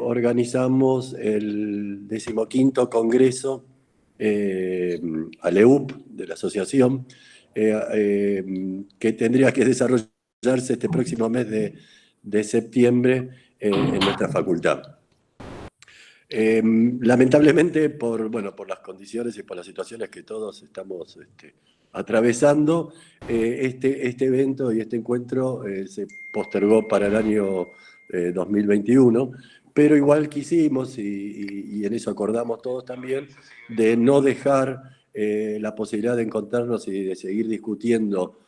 organizamos el 15º Congreso ALEUP de la asociación, que tendría que desarrollarse este próximo mes de septiembre en nuestra facultad. Lamentablemente, por las condiciones y por las situaciones que todos estamos atravesando, este evento y este encuentro se postergó para el año 2021, pero igual quisimos, y en eso acordamos todos también, de no dejar la posibilidad de encontrarnos y de seguir discutiendo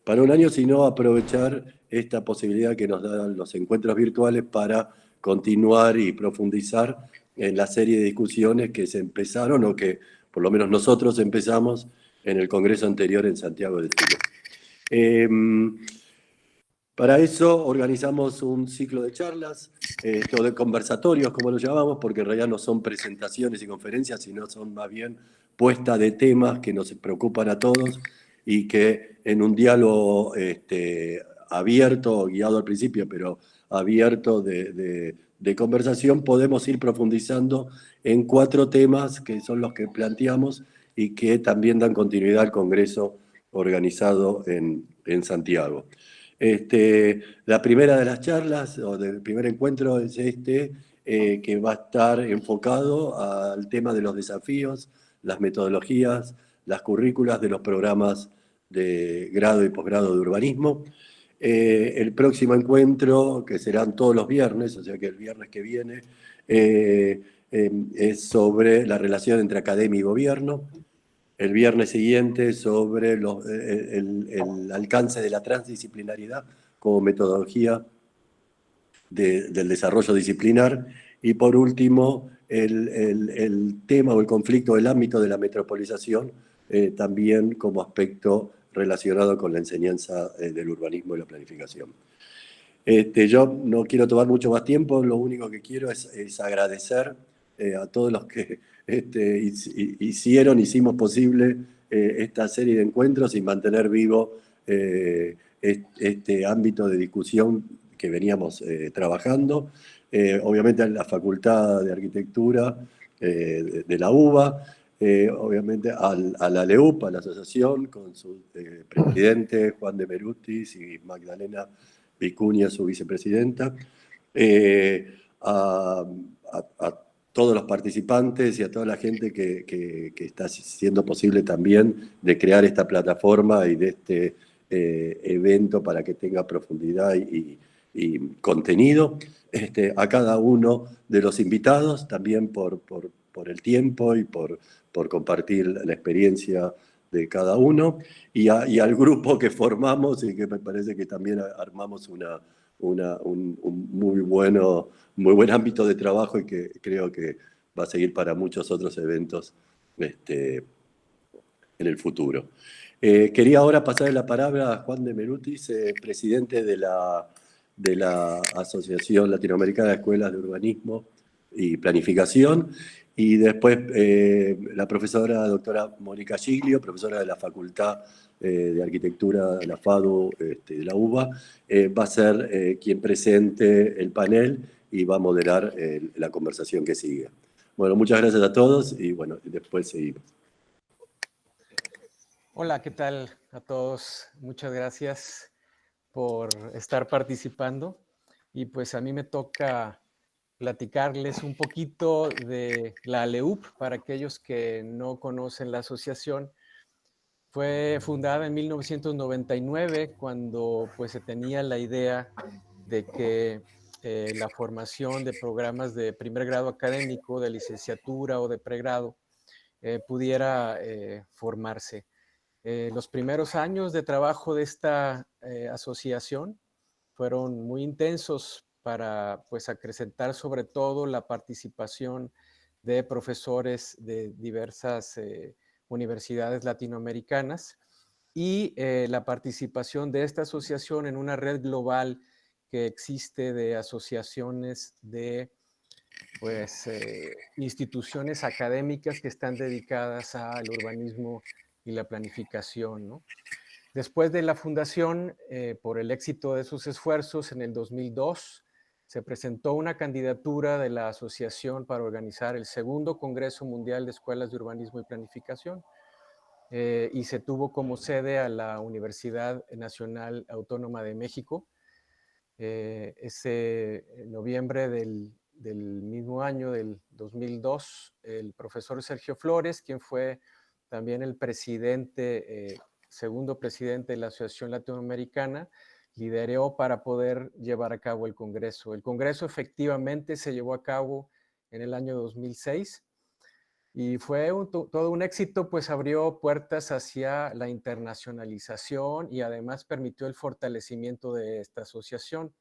para un año, sino aprovechar esta posibilidad que nos dan los encuentros virtuales para continuar y profundizar en la serie de discusiones que se empezaron o que por lo menos nosotros empezamos en el Congreso anterior en Santiago de Chile. Para eso organizamos un ciclo de charlas, de conversatorios, como lo llamamos, porque en realidad no son presentaciones y conferencias, sino son más bien puesta de temas que nos preocupan a todos y que en un diálogo abierto, guiado al principio, pero abierto de conversación, podemos ir profundizando en 4 temas que son los que planteamos y que también dan continuidad al Congreso organizado en Santiago. La primera de las charlas, o del primer encuentro, es que va a estar enfocado al tema de los desafíos, las metodologías, las currículas de los programas de grado y posgrado de urbanismo. El próximo encuentro, que serán todos los viernes, o sea que el viernes que viene, es sobre la relación entre academia y gobierno. El viernes siguiente sobre el alcance de la transdisciplinaridad como metodología del desarrollo disciplinar. Y por último, el tema o el conflicto del ámbito de la metropolización, también como aspecto relacionado con la enseñanza del urbanismo y la planificación. Yo no quiero tomar mucho más tiempo, lo único que quiero es agradecer a todos los que hicimos posible esta serie de encuentros y mantener vivo este ámbito de discusión que veníamos trabajando. Obviamente en la Facultad de Arquitectura de la UBA, obviamente a la ALEUP, a la asociación, con su presidente Juan de Merutis y Magdalena Vicuña, su vicepresidenta, a todos los participantes y a toda la gente que está haciendo posible también de crear esta plataforma y de este evento para que tenga profundidad y contenido. A cada uno de los invitados también por el tiempo y por compartir la experiencia de cada uno, y al grupo que formamos y que me parece que también armamos un muy buen ámbito de trabajo y que creo que va a seguir para muchos otros eventos en el futuro. Quería ahora pasar la palabra a Juan de Merutis, presidente de la Asociación Latinoamericana de Escuelas de Urbanismo y Planificación, y después la profesora doctora Mónica Giglio, profesora de la Facultad de Arquitectura de la FADU de la UBA, va a ser quien presente el panel y va a moderar la conversación que sigue. Bueno, muchas gracias a todos y bueno, después seguimos. Hola, ¿qué tal a todos? Muchas gracias por estar participando. Y pues a mí me toca platicarles un poquito de la ALEUP para aquellos que no conocen la asociación. Fue fundada en 1999 cuando pues se tenía la idea de que la formación de programas de primer grado académico, de licenciatura o de pregrado pudiera formarse. Los primeros años de trabajo de esta asociación fueron muy intensos para pues acrecentar sobre todo la participación de profesores de diversas universidades latinoamericanas y la participación de esta asociación en una red global que existe de asociaciones de pues, instituciones académicas que están dedicadas al urbanismo y la planificación, ¿no? Después de la fundación, por el éxito de sus esfuerzos, en el 2002 se presentó una candidatura de la asociación para organizar el segundo Congreso Mundial de Escuelas de Urbanismo y Planificación, y se tuvo como sede a la Universidad Nacional Autónoma de México. Ese noviembre del mismo año, del 2002, el profesor Sergio Flores, quien fue también el presidente, segundo presidente de la Asociación Latinoamericana, lideró para poder llevar a cabo el Congreso. El Congreso efectivamente se llevó a cabo en el año 2006 y fue todo un éxito, pues abrió puertas hacia la internacionalización y además permitió el fortalecimiento de esta asociación.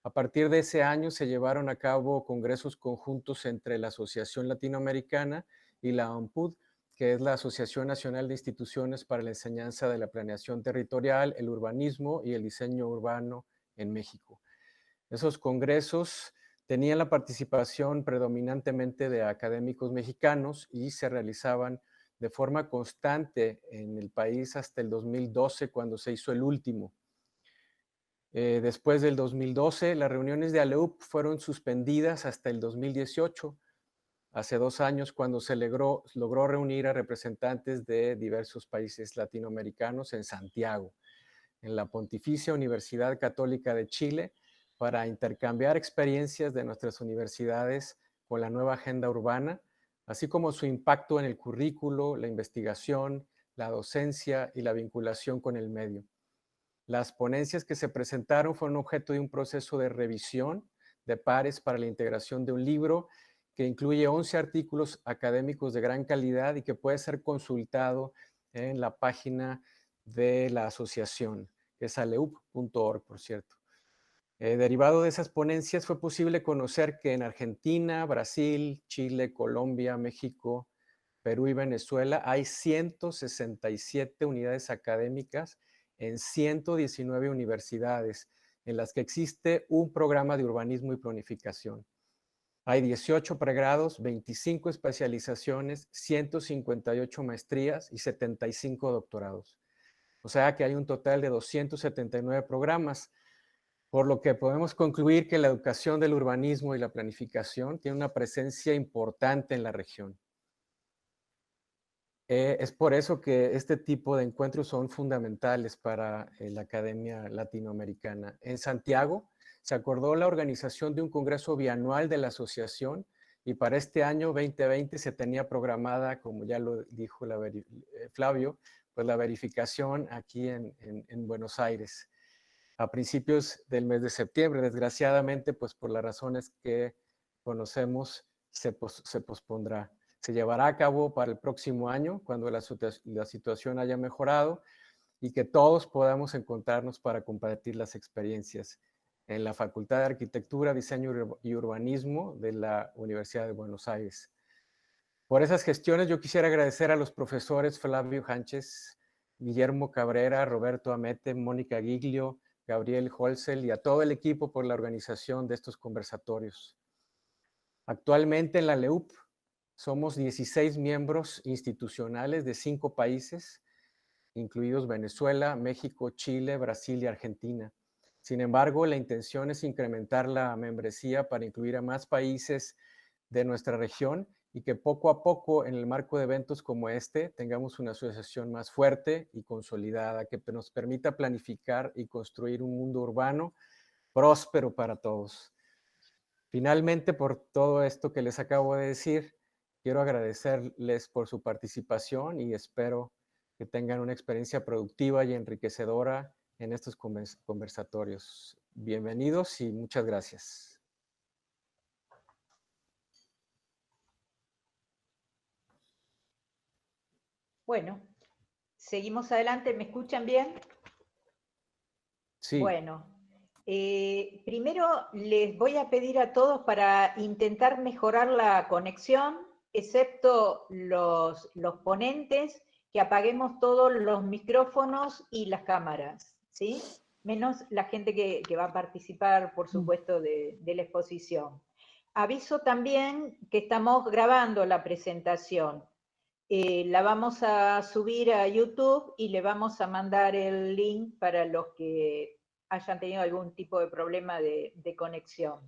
A partir de ese año se llevaron a cabo congresos conjuntos entre la Asociación Latinoamericana y la ANPUD, que es la Asociación Nacional de Instituciones para la Enseñanza de la Planeación Territorial, el Urbanismo y el Diseño Urbano en México. Esos congresos tenían la participación predominantemente de académicos mexicanos y se realizaban de forma constante en el país hasta el 2012, cuando se hizo el último. Después del 2012, las reuniones de ALEUP fueron suspendidas hasta el 2018, hace 2 años, cuando se logró reunir a representantes de diversos países latinoamericanos en Santiago, en la Pontificia Universidad Católica de Chile, para intercambiar experiencias de nuestras universidades con la nueva agenda urbana, así como su impacto en el currículo, la investigación, la docencia y la vinculación con el medio. Las ponencias que se presentaron fueron objeto de un proceso de revisión de pares para la integración de un libro que incluye 11 artículos académicos de gran calidad y que puede ser consultado en la página de la asociación, que es aleup.org, por cierto. Derivado de esas ponencias fue posible conocer que en Argentina, Brasil, Chile, Colombia, México, Perú y Venezuela hay 167 unidades académicas en 119 universidades en las que existe un programa de urbanismo y planificación. Hay 18 pregrados, 25 especializaciones, 158 maestrías y 75 doctorados. O sea que hay un total de 279 programas, por lo que podemos concluir que la educación del urbanismo y la planificación tiene una presencia importante en la región. Es por eso que este tipo de encuentros son fundamentales para la Academia Latinoamericana. En Santiago se acordó la organización de un congreso bianual de la asociación y para este año 2020 se tenía programada, como ya lo dijo Flavio, pues la verificación aquí en Buenos Aires a principios del mes de septiembre. Desgraciadamente, pues por las razones que conocemos, se pospondrá. Se llevará a cabo para el próximo año, cuando la situación haya mejorado y que todos podamos encontrarnos para compartir las experiencias en la Facultad de Arquitectura, Diseño y Urbanismo de la Universidad de Buenos Aires. Por esas gestiones yo quisiera agradecer a los profesores Flavio Sánchez, Guillermo Cabrera, Roberto Amete, Mónica Giglio, Gabriel Holzel y a todo el equipo por la organización de estos conversatorios. Actualmente en la LEUP somos 16 miembros institucionales de 5 países, incluidos Venezuela, México, Chile, Brasil y Argentina. Sin embargo, la intención es incrementar la membresía para incluir a más países de nuestra región y que poco a poco, en el marco de eventos como este, tengamos una asociación más fuerte y consolidada que nos permita planificar y construir un mundo urbano próspero para todos. Finalmente, por todo esto que les acabo de decir, quiero agradecerles por su participación y espero que tengan una experiencia productiva y enriquecedora en estos conversatorios. Bienvenidos y muchas gracias. Bueno, seguimos adelante. ¿Me escuchan bien? Sí. Bueno, primero les voy a pedir a todos para intentar mejorar la conexión, excepto los ponentes, que apaguemos todos los micrófonos y las cámaras, ¿sí? Menos la gente que va a participar, por supuesto, de la exposición. Aviso también que estamos grabando la presentación. La vamos a subir a YouTube y le vamos a mandar el link para los que hayan tenido algún tipo de problema de conexión.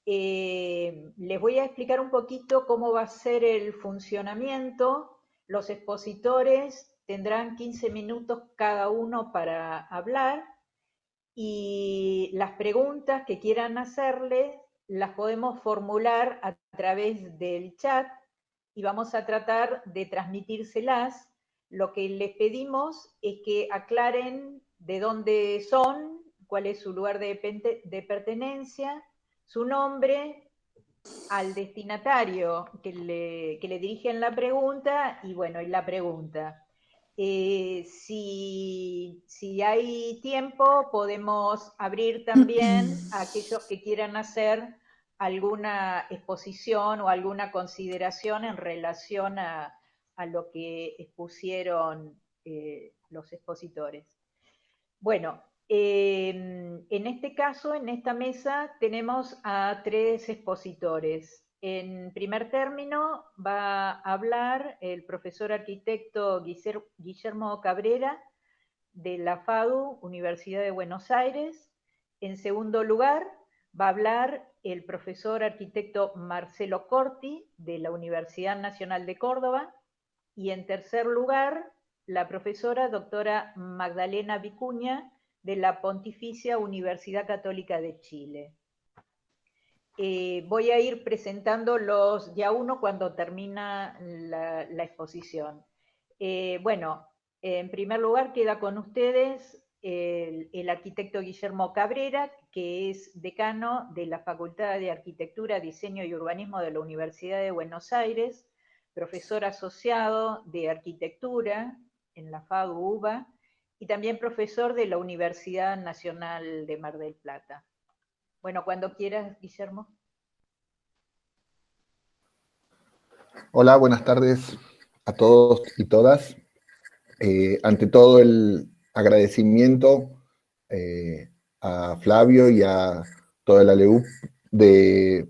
Les voy a explicar un poquito cómo va a ser el funcionamiento. Los expositores tendrán 15 minutos cada uno para hablar y las preguntas que quieran hacerle las podemos formular a través del chat y vamos a tratar de transmitírselas. Lo que les pedimos es que aclaren de dónde son, cuál es su lugar de pertenencia, su nombre, al destinatario que le dirigen la pregunta y bueno, y la pregunta. Si hay tiempo, podemos abrir también a aquellos que quieran hacer alguna exposición o alguna consideración en relación a lo que expusieron los expositores. Bueno, en este caso, en esta mesa, tenemos a 3 expositores. En primer término va a hablar el profesor arquitecto Guillermo Cabrera, de la FADU, Universidad de Buenos Aires. En segundo lugar, va a hablar el profesor arquitecto Marcelo Corti, de la Universidad Nacional de Córdoba. Y en tercer lugar, la profesora doctora Magdalena Vicuña, de la Pontificia Universidad Católica de Chile. Voy a ir presentándolos ya uno cuando termina la exposición. Bueno, en primer lugar queda con ustedes el arquitecto Guillermo Cabrera, que es decano de la Facultad de Arquitectura, Diseño y Urbanismo de la Universidad de Buenos Aires, profesor asociado de Arquitectura en la FADU-UBA, y también profesor de la Universidad Nacional de Mar del Plata. Bueno, cuando quieras, Guillermo. Hola, buenas tardes a todos y todas. Ante todo, el agradecimiento a Flavio y a toda la LEUP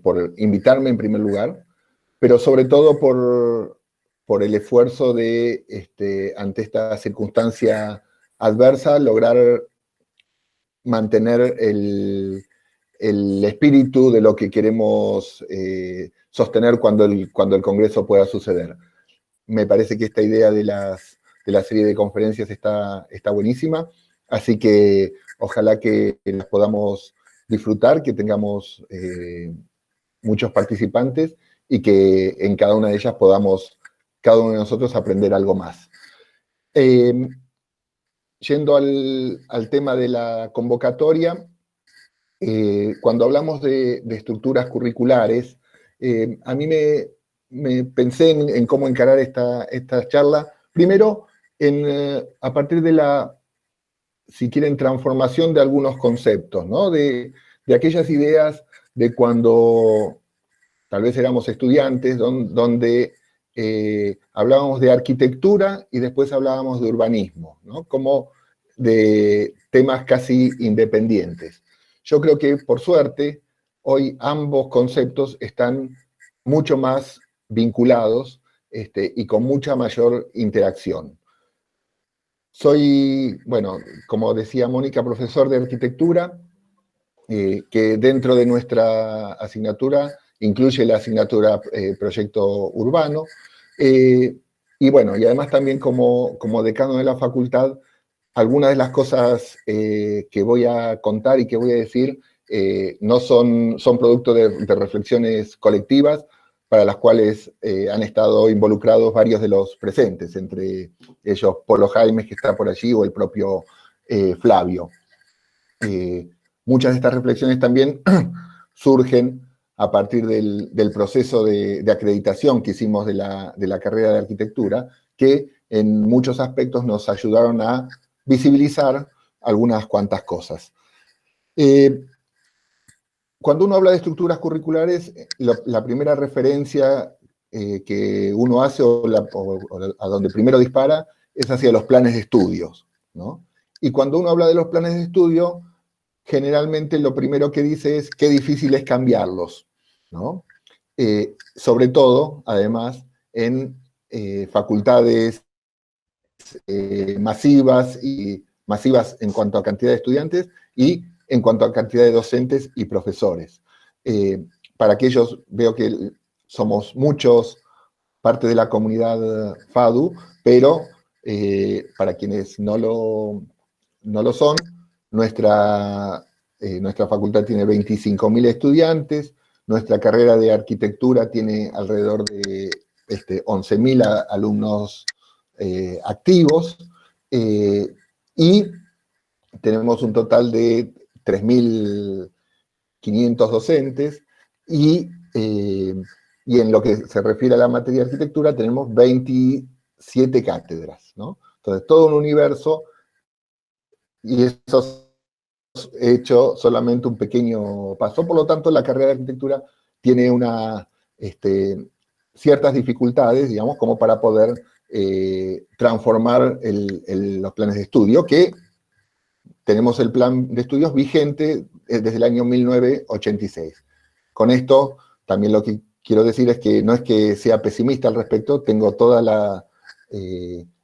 por invitarme en primer lugar, pero sobre todo por el esfuerzo de, ante esta circunstancia adversa, lograr mantener el espíritu de lo que queremos sostener cuando el Congreso pueda suceder. Me parece que esta idea de la serie de conferencias está buenísima, así que ojalá que las podamos disfrutar, que tengamos muchos participantes y que en cada una de ellas podamos, cada uno de nosotros, aprender algo más. Yendo al tema de la convocatoria, cuando hablamos de estructuras curriculares, a mí me pensé en cómo encarar esta charla. Primero, a partir de la, si quieren, transformación de algunos conceptos, ¿no? De aquellas ideas de cuando tal vez éramos estudiantes, donde hablábamos de arquitectura y después hablábamos de urbanismo, ¿no? Como de temas casi independientes. Yo creo que, por suerte, hoy ambos conceptos están mucho más vinculados y con mucha mayor interacción. Soy, bueno, como decía Mónica, profesor de arquitectura, que dentro de nuestra asignatura incluye la asignatura Proyecto Urbano, y bueno, y además también como decano de la facultad, algunas de las cosas que voy a contar y que voy a decir no son producto de reflexiones colectivas para las cuales han estado involucrados varios de los presentes, entre ellos Polo Jaimes, que está por allí, o el propio Flavio. Muchas de estas reflexiones también surgen a partir del proceso de acreditación que hicimos de la carrera de arquitectura, que en muchos aspectos nos ayudaron a visibilizar algunas cuantas cosas. Cuando uno habla de estructuras curriculares, la primera referencia que uno hace o a donde primero dispara es hacia los planes de estudios, ¿no? Y cuando uno habla de los planes de estudio, generalmente lo primero que dice es qué difícil es cambiarlos, ¿no? Sobre todo, además, en facultades masivas y masivas en cuanto a cantidad de estudiantes y en cuanto a cantidad de docentes y profesores. Para aquellos, veo que somos muchos, parte de la comunidad FADU, pero para quienes no lo son, nuestra facultad tiene 25.000 estudiantes, nuestra carrera de arquitectura tiene alrededor de 11.000 alumnos activos, y tenemos un total de 3.500 docentes, y en lo que se refiere a la materia de arquitectura tenemos 27 cátedras, ¿no? Entonces, todo un universo, y eso he hecho solamente un pequeño paso. Por lo tanto, la carrera de arquitectura tiene ciertas dificultades, digamos, como para poder transformar los planes de estudio, que tenemos el plan de estudios vigente desde el año 1986. Con esto, también lo que quiero decir es que no es que sea pesimista al respecto, tengo toda la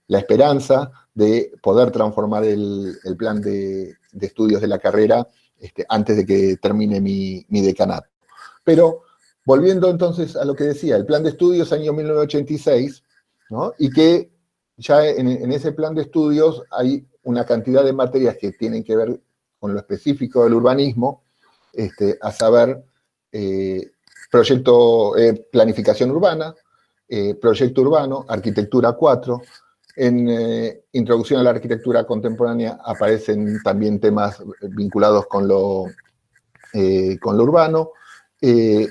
esperanza de poder transformar el plan de estudios de la carrera antes de que termine mi decanato. Pero, volviendo entonces a lo que decía, el plan de estudios año 1986, ¿no? Y que ya en ese plan de estudios hay una cantidad de materias que tienen que ver con lo específico del urbanismo, a saber, planificación urbana, proyecto urbano, arquitectura 4, en introducción a la arquitectura contemporánea aparecen también temas vinculados con lo urbano, y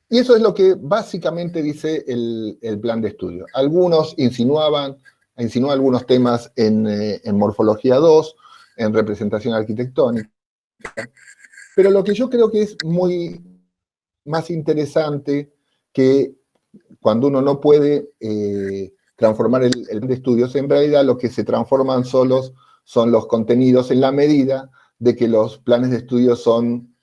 eso es lo que básicamente dice el plan de estudio. Algunos insinúan algunos temas en morfología 2, en representación arquitectónica, pero lo que yo creo que es muy más interesante, que cuando uno no puede transformar el plan de estudios, en realidad lo que se transforman solos son los contenidos, en la medida de que los planes de estudios son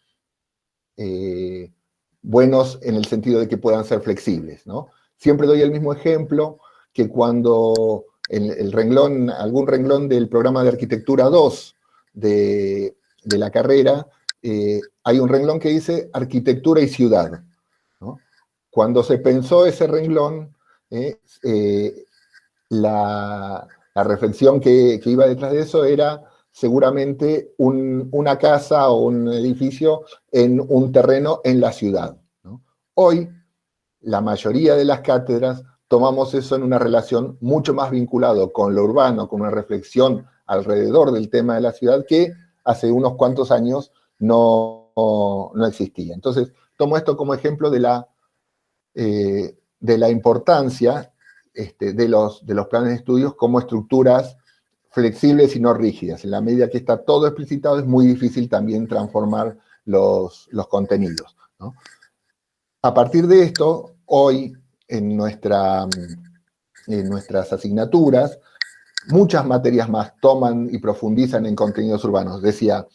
buenos en el sentido de que puedan ser flexibles, ¿no? Siempre doy el mismo ejemplo, que cuando algún renglón del programa de arquitectura 2 de la carrera, hay un renglón que dice arquitectura y ciudad, ¿no? Cuando se pensó ese renglón, la reflexión que iba detrás de eso era seguramente una casa o un edificio en un terreno en la ciudad, ¿no? Hoy, la mayoría de las cátedras tomamos eso en una relación mucho más vinculado con lo urbano, con una reflexión alrededor del tema de la ciudad, que hace unos cuantos años no existía. Entonces, tomo esto como ejemplo de la importancia de los planes de estudios como estructuras flexibles y no rígidas. En la medida que está todo explicitado, es muy difícil también transformar los contenidos, ¿no? A partir de esto, hoy en nuestras asignaturas, muchas materias más toman y profundizan en contenidos urbanos. Decía,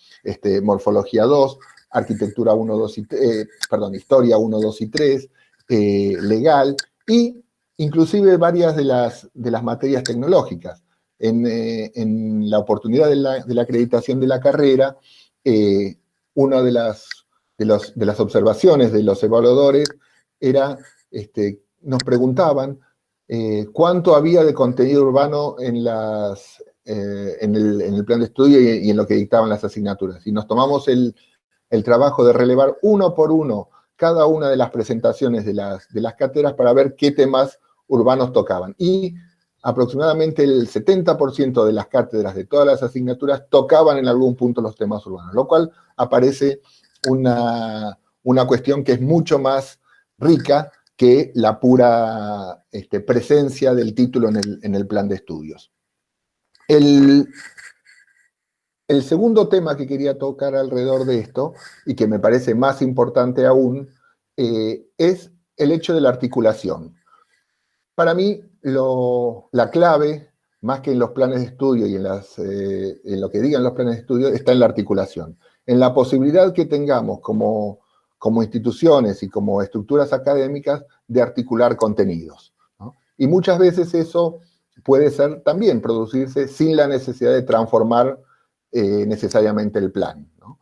morfología 2, arquitectura 1, 2 y 3, historia 1, 2 y 3, legal, y inclusive varias de las materias tecnológicas. En la oportunidad de la acreditación de la carrera, una de las observaciones de los evaluadores era, nos preguntaban cuánto había de contenido urbano en el plan de estudio y en lo que dictaban las asignaturas. Y nos tomamos el trabajo de relevar uno por uno cada una de las presentaciones de las cátedras para ver qué temas urbanos tocaban. Y aproximadamente el 70% de las cátedras de todas las asignaturas tocaban en algún punto los temas urbanos, lo cual aparece una cuestión que es mucho más rica que la pura presencia del título en el plan de estudios. El segundo tema que quería tocar alrededor de esto, y que me parece más importante aún, es el hecho de la articulación. Para mí, la clave, más que en los planes de estudio y en lo que digan los planes de estudio, está en la articulación. En la posibilidad que tengamos como instituciones y como estructuras académicas de articular contenidos, ¿no? Y muchas veces eso puede ser también producirse sin la necesidad de transformar necesariamente el plan, ¿no?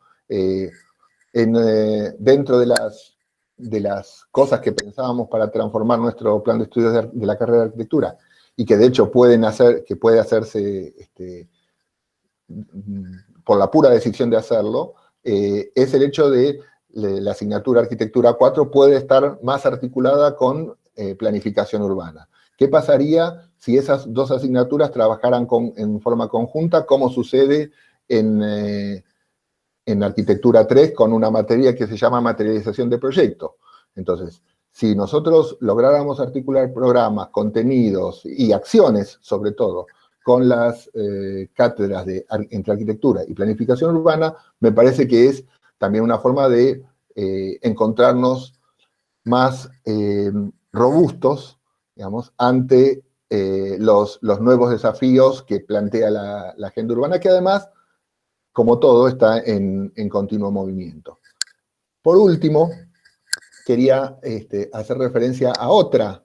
Dentro de las cosas que pensábamos para transformar nuestro plan de estudios de la carrera de arquitectura, y que de hecho puede hacerse por la pura decisión de hacerlo, es el hecho de la asignatura Arquitectura 4 puede estar más articulada con planificación urbana. ¿Qué pasaría si esas dos asignaturas trabajaran en forma conjunta, como sucede en Arquitectura 3 con una materia que se llama materialización de proyecto? Entonces, si nosotros lográramos articular programas, contenidos y acciones, sobre todo, con las cátedras entre arquitectura y planificación urbana, me parece que es también una forma de encontrarnos más robustos, digamos, ante los nuevos desafíos que plantea la agenda urbana, que además, como todo, está en continuo movimiento. Por último, quería hacer referencia a otra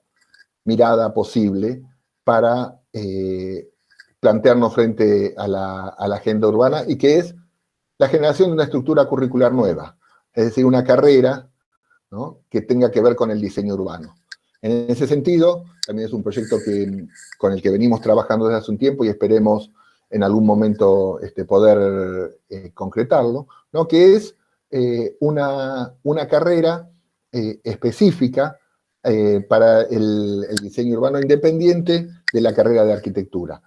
mirada posible para plantearnos frente a la agenda urbana, y que es la generación de una estructura curricular nueva, es decir, una carrera, ¿no?, que tenga que ver con el diseño urbano. En ese sentido, también es un proyecto con el que venimos trabajando desde hace un tiempo y esperemos en algún momento poder concretarlo, ¿no?, que es una carrera específica para el diseño urbano independiente de la carrera de arquitectura.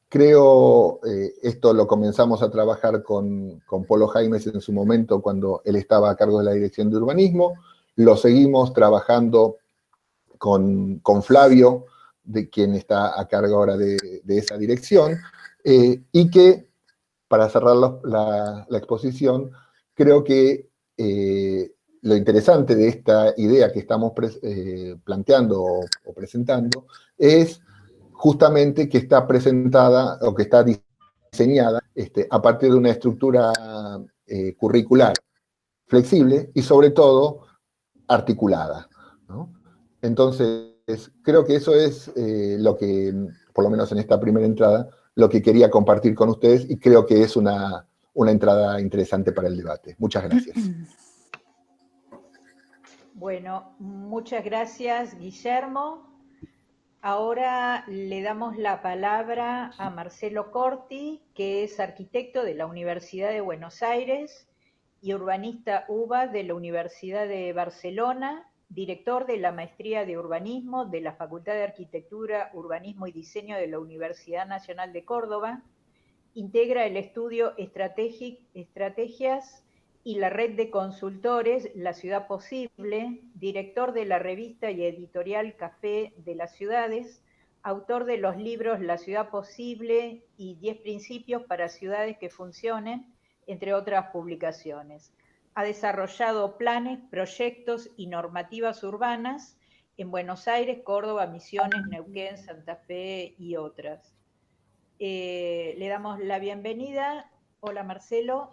Creo, esto lo comenzamos a trabajar con Polo Jaimes en su momento cuando él estaba a cargo de la dirección de urbanismo, lo seguimos trabajando con Flavio, de quien está a cargo ahora de esa dirección, y que, para cerrar la exposición, creo que lo interesante de esta idea que estamos planteando o presentando es justamente que está presentada o que está diseñada a partir de una estructura curricular flexible y sobre todo articulada, ¿no? Entonces, creo que eso es lo que, por lo menos en esta primera entrada, lo que quería compartir con ustedes, y creo que es una entrada interesante para el debate. Muchas gracias. Bueno, muchas gracias, Guillermo. Ahora le damos la palabra a Marcelo Corti, que es arquitecto de la Universidad de Buenos Aires y urbanista UBA de la Universidad de Barcelona, director de la Maestría de Urbanismo de la Facultad de Arquitectura, Urbanismo y Diseño de la Universidad Nacional de Córdoba, integra el estudio Estrategias y la red de consultores La Ciudad Posible, director de la revista y editorial Café de las Ciudades, autor de los libros La Ciudad Posible y 10 Principios para Ciudades que Funcionen, entre otras publicaciones. Ha desarrollado planes, proyectos y normativas urbanas en Buenos Aires, Córdoba, Misiones, Neuquén, Santa Fe y otras. Le damos la bienvenida. Hola, Marcelo.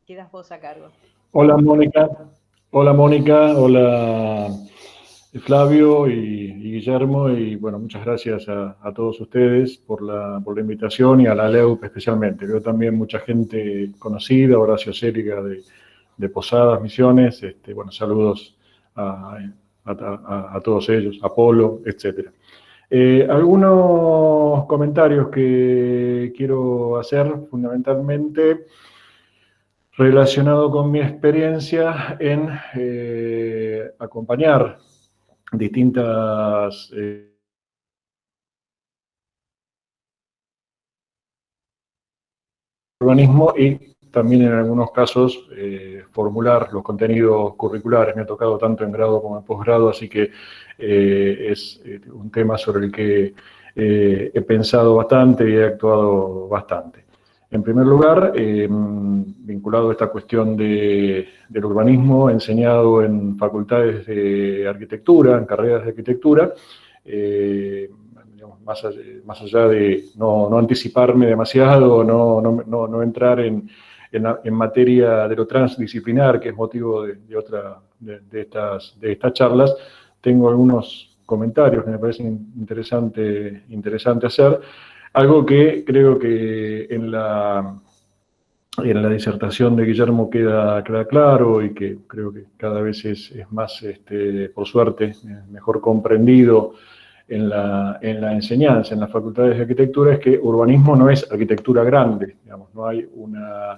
Quedas vos a cargo. Hola, Mónica. Hola, Mónica. Hola, Flavio y Guillermo. Y bueno, muchas gracias a todos ustedes por la invitación, y a la LEUP especialmente. Veo también mucha gente conocida, Horacio Cériga de Posadas, Misiones. Bueno, saludos a todos ellos, a Polo, etc. Algunos comentarios que quiero hacer fundamentalmente relacionado con mi experiencia en acompañar distintas urbanismo, y también en algunos casos formular los contenidos curriculares. Me ha tocado tanto en grado como en posgrado, así que es un tema sobre el que he pensado bastante y he actuado bastante. En primer lugar, vinculado a esta cuestión del urbanismo, enseñado en facultades de arquitectura, en carreras de arquitectura, digamos, más allá de no anticiparme demasiado, no entrar en materia de lo transdisciplinar, que es motivo de estas charlas, tengo algunos comentarios que me parecen interesante hacer. Algo que creo que en la disertación de Guillermo queda claro y que creo que cada vez es más, por suerte, mejor comprendido en la enseñanza, en las facultades de arquitectura, es que urbanismo no es arquitectura grande, digamos, no hay una,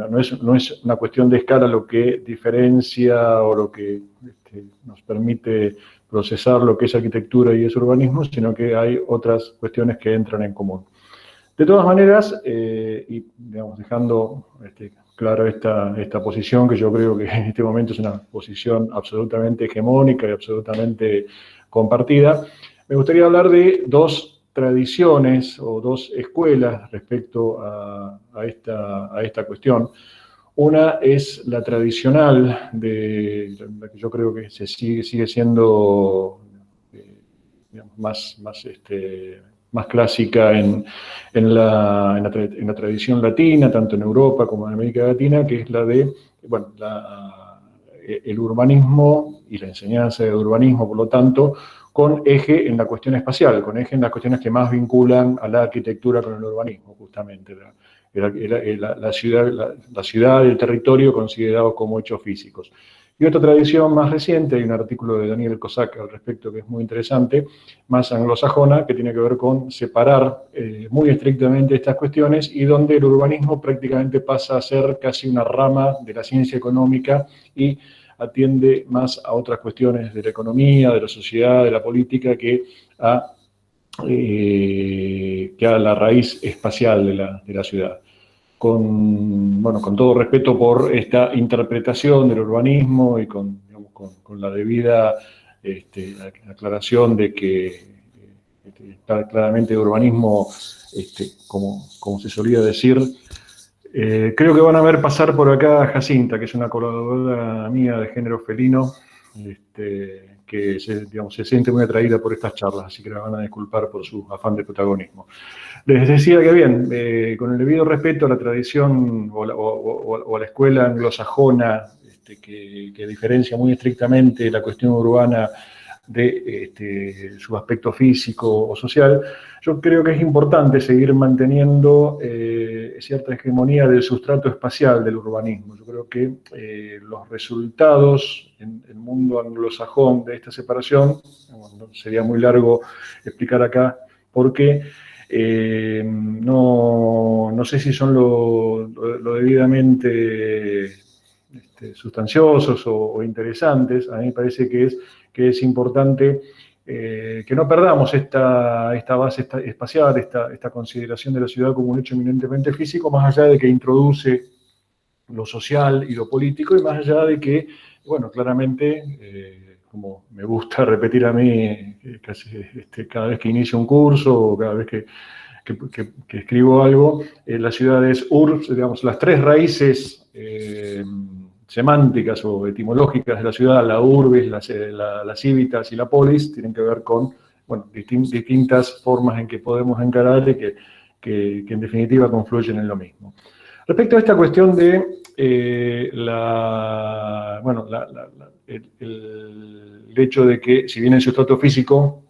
no es una cuestión de escala lo que diferencia o lo que nos permite procesar lo que es arquitectura y es urbanismo, sino que hay otras cuestiones que entran en común. De todas maneras, y digamos, dejando clara esta posición, que yo creo que en este momento es una posición absolutamente hegemónica y absolutamente compartida, me gustaría hablar de dos tradiciones o dos escuelas respecto a esta cuestión. Una es la tradicional, la que yo creo que sigue siendo digamos, más clásica en la tradición latina, tanto en Europa como en América Latina, que es la de, bueno, el urbanismo y la enseñanza de urbanismo, por lo tanto, con eje en la cuestión espacial, con eje en las cuestiones que más vinculan a la arquitectura con el urbanismo, justamente. La ciudad y el territorio considerados como hechos físicos. Y otra tradición más reciente, hay un artículo de Daniel Cossack al respecto que es muy interesante, más anglosajona, que tiene que ver con separar muy estrictamente estas cuestiones y donde el urbanismo prácticamente pasa a ser casi una rama de la ciencia económica y atiende más a otras cuestiones de la economía, de la sociedad, de la política, que a la raíz espacial de la ciudad. Con todo respeto por esta interpretación del urbanismo y con la debida aclaración de que claramente el urbanismo, como se solía decir, creo que van a ver pasar por acá a Jacinta, que es una colaboradora mía de género felino, que se siente muy atraída por estas charlas, así que la van a disculpar por su afán de protagonismo. Les decía que bien, con el debido respeto a la tradición o a la escuela anglosajona, que diferencia muy estrictamente la cuestión urbana de su aspecto físico o social, yo creo que es importante seguir manteniendo cierta hegemonía del sustrato espacial del urbanismo. Yo creo que los resultados en el mundo anglosajón de esta separación, bueno, sería muy largo explicar acá por qué, no sé si son lo debidamente sustanciosos o interesantes. A mí me parece que es importante que no perdamos esta base espacial, esta consideración de la ciudad como un hecho eminentemente físico, más allá de que introduce lo social y lo político, y más allá de que, bueno, claramente, como me gusta repetir a mí casi cada vez que inicio un curso o cada vez que escribo algo, la ciudad es digamos, las tres raíces semánticas o etimológicas de la ciudad, la urbis, la civitas y la polis, tienen que ver con, bueno, distintas formas en que podemos encarar y que en definitiva confluyen en lo mismo. Respecto a esta cuestión de el hecho de que, si bien el sustrato físico,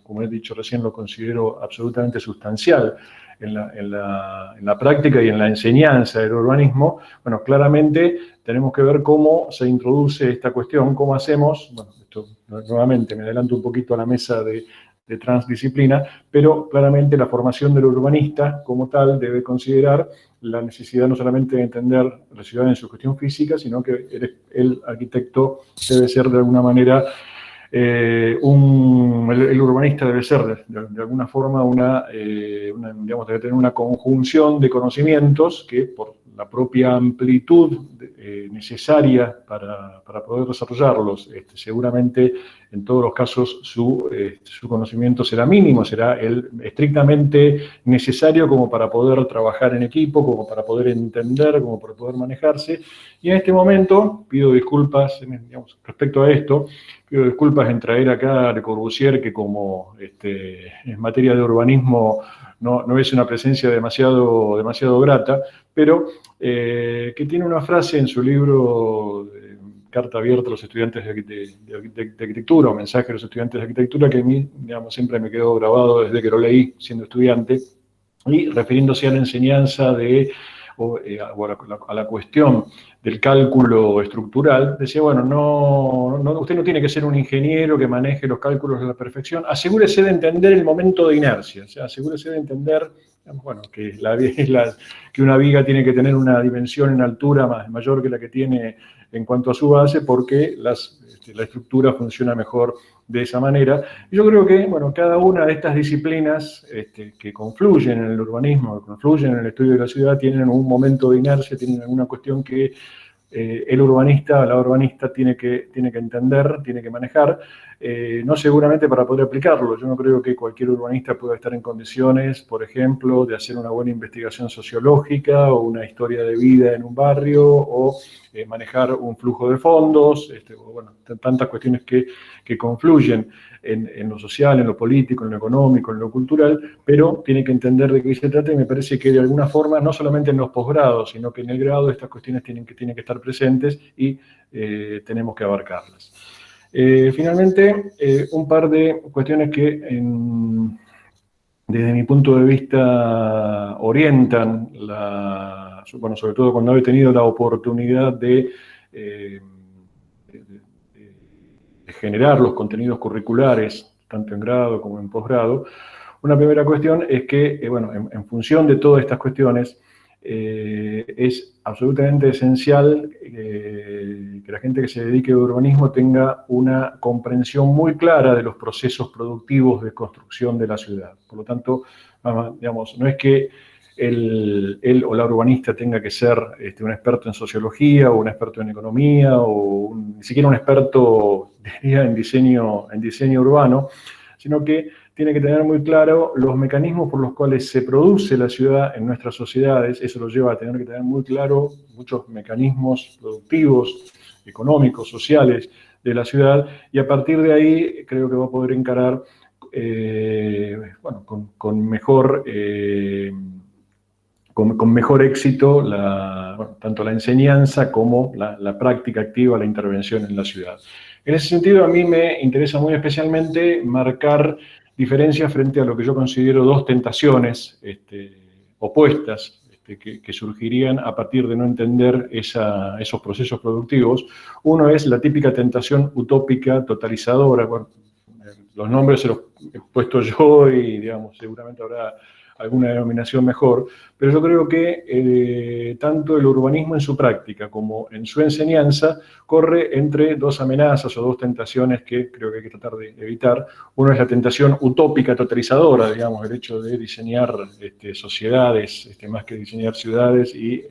como he dicho recién, lo considero absolutamente sustancial en la práctica y en la enseñanza del urbanismo, bueno, claramente tenemos que ver cómo se introduce esta cuestión, cómo hacemos, bueno, esto nuevamente me adelanto un poquito a la mesa de transdisciplina, pero claramente la formación del urbanista como tal debe considerar la necesidad no solamente de entender la ciudad en su cuestión física, sino que el arquitecto debe ser de alguna manera, el urbanista debe ser de alguna forma digamos, debe tener una conjunción de conocimientos que por la propia amplitud necesaria para poder desarrollarlos, seguramente en todos los casos su conocimiento será mínimo, será el estrictamente necesario como para poder trabajar en equipo, como para poder entender, como para poder manejarse. Y en este momento pido disculpas, digamos, respecto a esto, pido disculpas en traer acá a Le Corbusier, que como en materia de urbanismo no es una presencia demasiado grata, pero que tiene una frase en su libro carta abierta a los estudiantes de arquitectura, o mensaje a los estudiantes de arquitectura, que a mí, digamos, siempre me quedó grabado desde que lo leí siendo estudiante, y refiriéndose a la enseñanza a la cuestión del cálculo estructural, decía, bueno, usted no tiene que ser un ingeniero que maneje los cálculos a la perfección, asegúrese de entender el momento de inercia, o sea, asegúrese de entender, bueno, que una viga tiene que tener una dimensión en altura mayor que la que tiene en cuanto a su base, porque la estructura funciona mejor de esa manera. Y yo creo que, bueno, cada una de estas disciplinas que confluyen en el urbanismo, que confluyen en el estudio de la ciudad, tienen un momento de inercia, tienen alguna cuestión que el urbanista, la urbanista tiene que entender, tiene que manejar, no seguramente para poder aplicarlo. Yo no creo que cualquier urbanista pueda estar en condiciones, por ejemplo, de hacer una buena investigación sociológica o una historia de vida en un barrio o manejar un flujo de fondos, o, bueno, tantas cuestiones que confluyen en lo social, en lo político, en lo económico, en lo cultural, pero tiene que entender de qué se trata, y me parece que de alguna forma, no solamente en los posgrados, sino que en el grado, estas cuestiones tienen que estar presentes y tenemos que abarcarlas. Finalmente, un par de cuestiones que desde mi punto de vista orientan, bueno, sobre todo cuando he tenido la oportunidad de generar los contenidos curriculares, tanto en grado como en posgrado. Una primera cuestión es que, bueno, en función de todas estas cuestiones, es absolutamente esencial que la gente que se dedique al urbanismo tenga una comprensión muy clara de los procesos productivos de construcción de la ciudad. Por lo tanto, digamos, no es que él o la urbanista tenga que ser un experto en sociología o un experto en economía o ni siquiera un experto, diría, en diseño urbano, sino que tiene que tener muy claro los mecanismos por los cuales se produce la ciudad en nuestras sociedades. Eso lo lleva a tener que tener muy claro muchos mecanismos productivos, económicos, sociales de la ciudad, y a partir de ahí creo que va a poder encarar bueno, con mejor éxito tanto la enseñanza como la práctica activa, la intervención en la ciudad. En ese sentido, a mí me interesa muy especialmente marcar diferencias frente a lo que yo considero dos tentaciones opuestas que surgirían a partir de no entender esos procesos productivos. Uno es la típica tentación utópica totalizadora. Bueno, los nombres se los he puesto yo y, digamos, seguramente habrá alguna denominación mejor, pero yo creo que tanto el urbanismo en su práctica como en su enseñanza corre entre dos amenazas o dos tentaciones que creo que hay que tratar de evitar. Uno es la tentación utópica totalizadora, digamos, el hecho de diseñar sociedades más que diseñar ciudades, y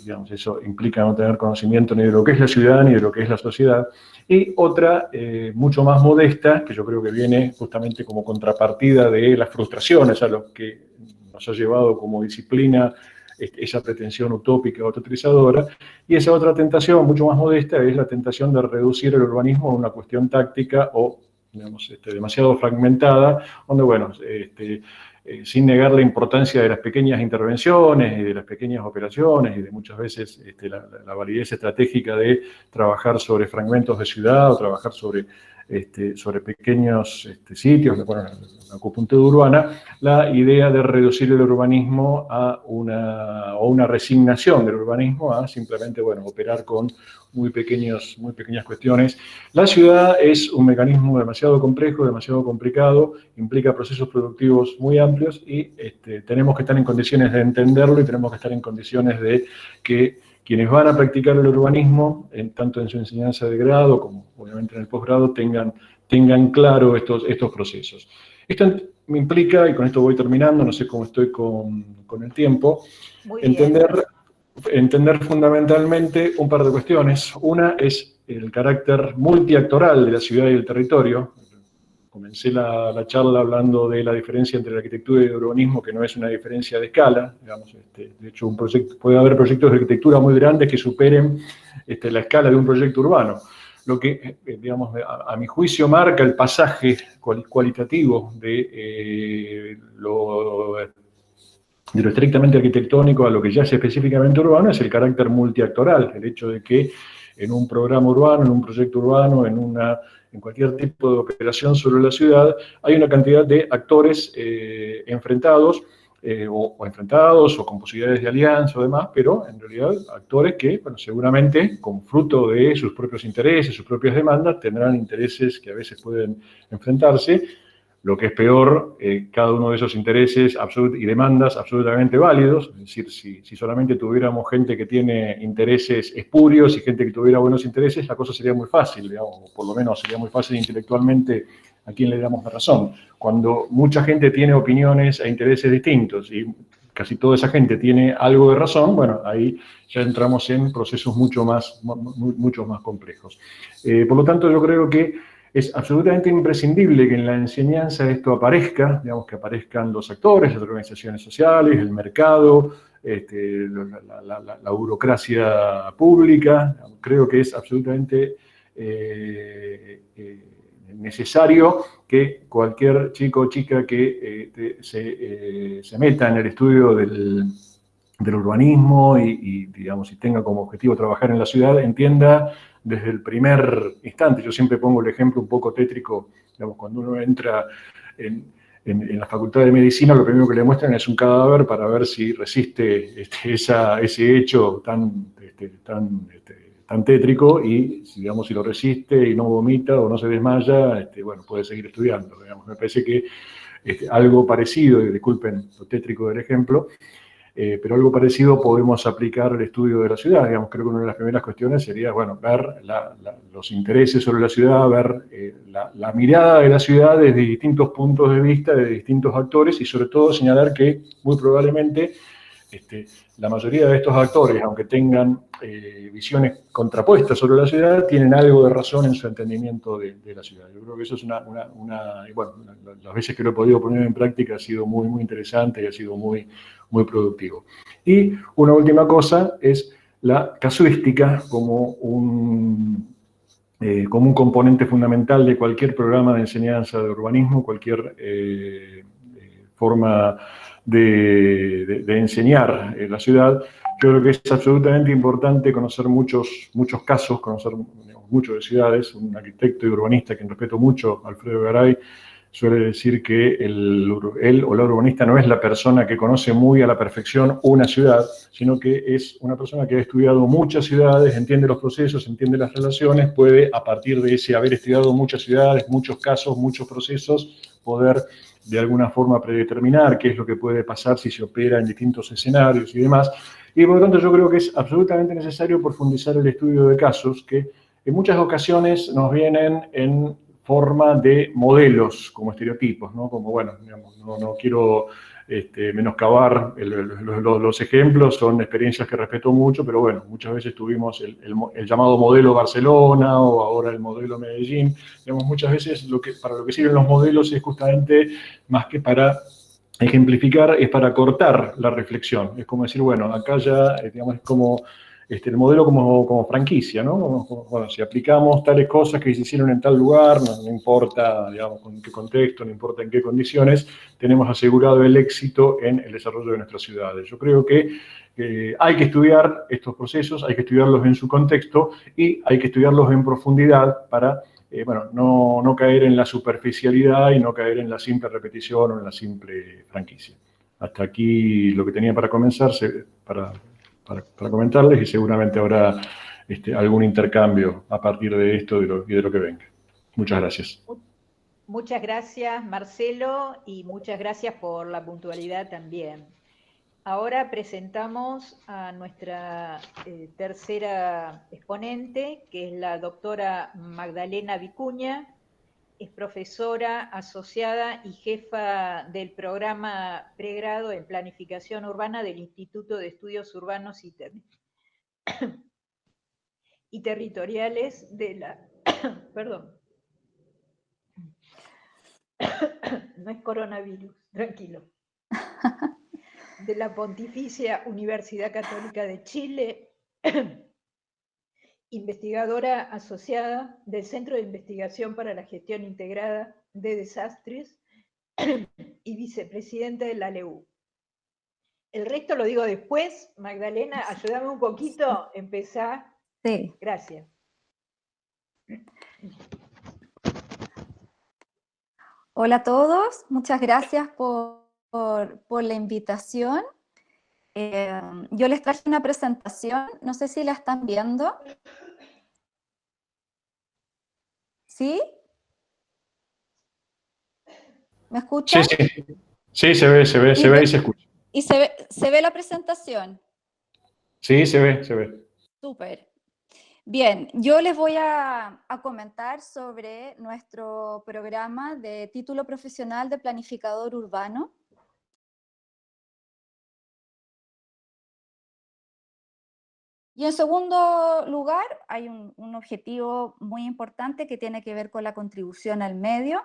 digamos, eso implica no tener conocimiento ni de lo que es la ciudad ni de lo que es la sociedad. Y otra, mucho más modesta, que yo creo que viene justamente como contrapartida de las frustraciones a los que nos ha llevado como disciplina esa pretensión utópica o totalizadora. Y esa otra tentación, mucho más modesta, es la tentación de reducir el urbanismo a una cuestión táctica o, digamos, demasiado fragmentada, donde, bueno, sin negar la importancia de las pequeñas intervenciones y de las pequeñas operaciones y de muchas veces la validez estratégica de trabajar sobre fragmentos de ciudad o trabajar sobre pequeños sitios, bueno, la acupuntura urbana, la idea de reducir el urbanismo a una resignación del urbanismo a simplemente, bueno, operar con muy pequeñas cuestiones. La ciudad es un mecanismo demasiado complejo, demasiado complicado, implica procesos productivos muy amplios y tenemos que estar en condiciones de entenderlo y tenemos que estar en condiciones de que quienes van a practicar el urbanismo, tanto en su enseñanza de grado como obviamente en el posgrado, tengan claro estos procesos. Esto me implica, y con esto voy terminando, no sé cómo estoy con el tiempo, entender fundamentalmente un par de cuestiones. Una es el carácter multiactoral de la ciudad y el territorio. Comencé la charla hablando de la diferencia entre la arquitectura y el urbanismo, que no es una diferencia de escala. Digamos, de hecho, puede haber proyectos de arquitectura muy grandes que superen la escala de un proyecto urbano. Lo que, digamos, a mi juicio marca el pasaje cualitativo de lo estrictamente arquitectónico a lo que ya es específicamente urbano es el carácter multiactoral, el hecho de que en un programa urbano, en un proyecto urbano, en cualquier tipo de operación sobre la ciudad, hay una cantidad de actores enfrentados, o enfrentados, o con posibilidades de alianza o demás, pero en realidad actores que, bueno, seguramente, con fruto de sus propios intereses, sus propias demandas, tendrán intereses que a veces pueden enfrentarse. Lo que es peor, cada uno de esos intereses y demandas absolutamente válidos, es decir, si solamente tuviéramos gente que tiene intereses espurios y gente que tuviera buenos intereses, la cosa sería muy fácil, digamos, o por lo menos sería muy fácil intelectualmente a quién le damos la razón. Cuando mucha gente tiene opiniones e intereses distintos y casi toda esa gente tiene algo de razón, bueno, ahí ya entramos en procesos mucho más complejos. Por lo tanto, yo creo que es absolutamente imprescindible que en la enseñanza esto aparezca, digamos, que aparezcan los actores, las organizaciones sociales, el mercado, la burocracia pública. Creo que es absolutamente necesario que cualquier chico o chica que se meta en el estudio del urbanismo y, digamos, y tenga como objetivo trabajar en la ciudad, entienda desde el primer instante. Yo siempre pongo el ejemplo un poco tétrico, digamos, cuando uno entra en la Facultad de Medicina, lo primero que le muestran es un cadáver para ver si resiste ese hecho tan tétrico, y digamos, si lo resiste y no vomita o no se desmaya, bueno, puede seguir estudiando. Digamos. Me parece que algo parecido, y disculpen lo tétrico del ejemplo, pero algo parecido podemos aplicar al estudio de la ciudad. Digamos, creo que una de las primeras cuestiones sería, bueno, ver los intereses sobre la ciudad, ver la mirada de la ciudad desde distintos puntos de vista, de distintos actores, y sobre todo señalar que muy probablemente la mayoría de estos actores, aunque tengan visiones contrapuestas sobre la ciudad, tienen algo de razón en su entendimiento de la ciudad. Yo creo que eso es bueno, las veces que lo he podido poner en práctica ha sido muy, muy interesante y ha sido muy, muy productivo. Y una última cosa es la casuística como un componente fundamental de cualquier programa de enseñanza de urbanismo, cualquier forma de enseñar en la ciudad. Yo creo que es absolutamente importante conocer muchos casos, conocer mucho de ciudades. Un arquitecto y urbanista que respeto mucho, Alfredo Garay, suele decir que él o la urbanista no es la persona que conoce muy a la perfección una ciudad, sino que es una persona que ha estudiado muchas ciudades, entiende los procesos, entiende las relaciones, puede, a partir de ese haber estudiado muchas ciudades, muchos casos, muchos procesos, poder de alguna forma predeterminar qué es lo que puede pasar si se opera en distintos escenarios y demás. Y por lo tanto yo creo que es absolutamente necesario profundizar el estudio de casos que en muchas ocasiones nos vienen en forma de modelos, como estereotipos, ¿no? Como, bueno, digamos, no quiero menoscabar los ejemplos, son experiencias que respeto mucho, pero bueno, muchas veces tuvimos el llamado modelo Barcelona o ahora el modelo Medellín. Digamos, muchas veces para lo que sirven los modelos es justamente, más que para ejemplificar, es para cortar la reflexión. Es como decir, bueno, acá ya, digamos, es como el modelo como franquicia, ¿no? Bueno, si aplicamos tales cosas que se hicieron en tal lugar, no importa, digamos, con qué contexto, no importa en qué condiciones, tenemos asegurado el éxito en el desarrollo de nuestras ciudades. Yo creo que hay que estudiar estos procesos, hay que estudiarlos en su contexto y hay que estudiarlos en profundidad para bueno, no caer en la superficialidad y no caer en la simple repetición o en la simple franquicia. Hasta aquí lo que tenía para comenzar, para comentarles, y seguramente habrá algún intercambio a partir de esto y de lo que venga. Muchas gracias. Muchas gracias, Marcelo, y muchas gracias por la puntualidad también. Ahora presentamos a nuestra tercera exponente, que es la doctora Magdalena Vicuña. Es profesora asociada y jefa del programa pregrado en Planificación Urbana del Instituto de Estudios Urbanos y Territoriales de la... Perdón. No es coronavirus, tranquilo. De la Pontificia Universidad Católica de Chile, investigadora asociada del Centro de Investigación para la Gestión Integrada de Desastres y vicepresidenta de la LEU. El resto lo digo después. Magdalena, ayúdame un poquito, empezá Sí. Gracias. Hola a todos, muchas gracias por la invitación. Yo les traje una presentación, no sé si la están viendo. ¿Sí? ¿Me Sí, escuchan? sí, sí, se ve y se escucha. ¿Y se ve la presentación? Sí, se ve, se ve. Súper. Bien, yo les voy a comentar sobre nuestro programa de título profesional de planificador urbano. Y en segundo lugar, hay un objetivo muy importante que tiene que ver con la contribución al medio.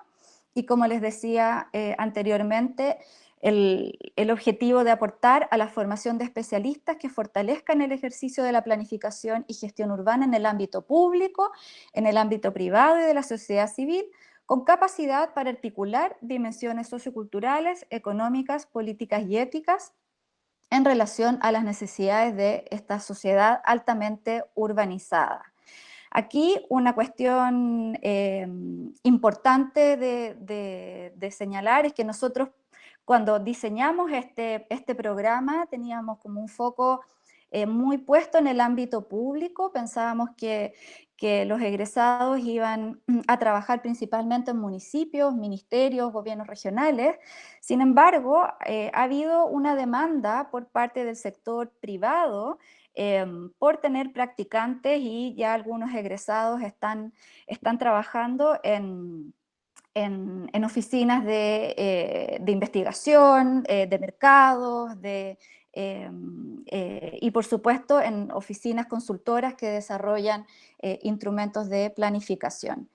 Y como les decía anteriormente, el objetivo de aportar a la formación de especialistas que fortalezcan el ejercicio de la planificación y gestión urbana en el ámbito público, en el ámbito privado y de la sociedad civil, con capacidad para articular dimensiones socioculturales, económicas, políticas y éticas en relación a las necesidades de esta sociedad altamente urbanizada. Aquí una cuestión importante de señalar es que nosotros cuando diseñamos este programa teníamos como un foco muy puesto en el ámbito público, pensábamos que los egresados iban a trabajar principalmente en municipios, ministerios, gobiernos regionales. Sin embargo, ha habido una demanda por parte del sector privado por tener practicantes y ya algunos egresados están trabajando en oficinas de investigación, de mercados, y por supuesto en oficinas consultoras que desarrollan instrumentos de planificación.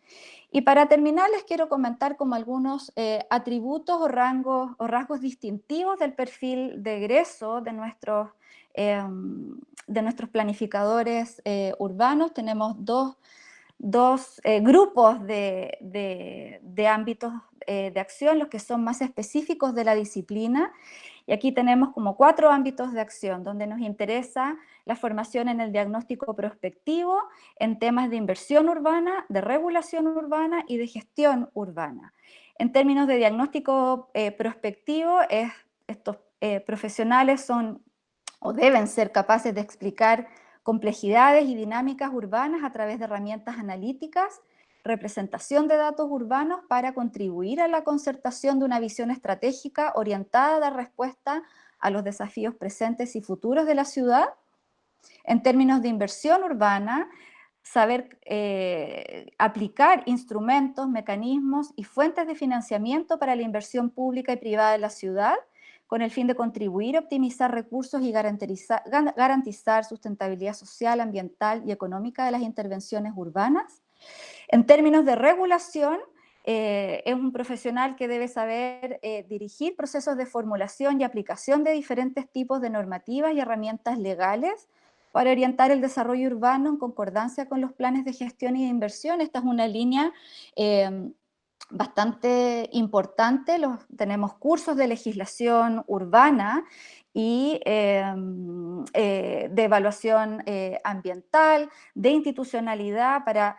Y para terminar les quiero comentar como algunos atributos o rasgos distintivos del perfil de egreso de nuestros planificadores urbanos. Tenemos dos grupos de ámbitos de acción, los que son más específicos de la disciplina. Y aquí tenemos como 4 ámbitos de acción, donde nos interesa la formación en el diagnóstico prospectivo, en temas de inversión urbana, de regulación urbana y de gestión urbana. En términos de diagnóstico prospectivo, estos profesionales son o deben ser capaces de explicar complejidades y dinámicas urbanas a través de herramientas analíticas, representación de datos urbanos para contribuir a la concertación de una visión estratégica orientada a dar respuesta a los desafíos presentes y futuros de la ciudad. En términos de inversión urbana, saber aplicar instrumentos, mecanismos y fuentes de financiamiento para la inversión pública y privada en la ciudad, con el fin de contribuir a optimizar recursos y garantizar sustentabilidad social, ambiental y económica de las intervenciones urbanas. En términos de regulación, es un profesional que debe saber dirigir procesos de formulación y aplicación de diferentes tipos de normativas y herramientas legales para orientar el desarrollo urbano en concordancia con los planes de gestión y de inversión. Esta es una línea bastante importante. Tenemos cursos de legislación urbana y de evaluación ambiental, de institucionalidad para...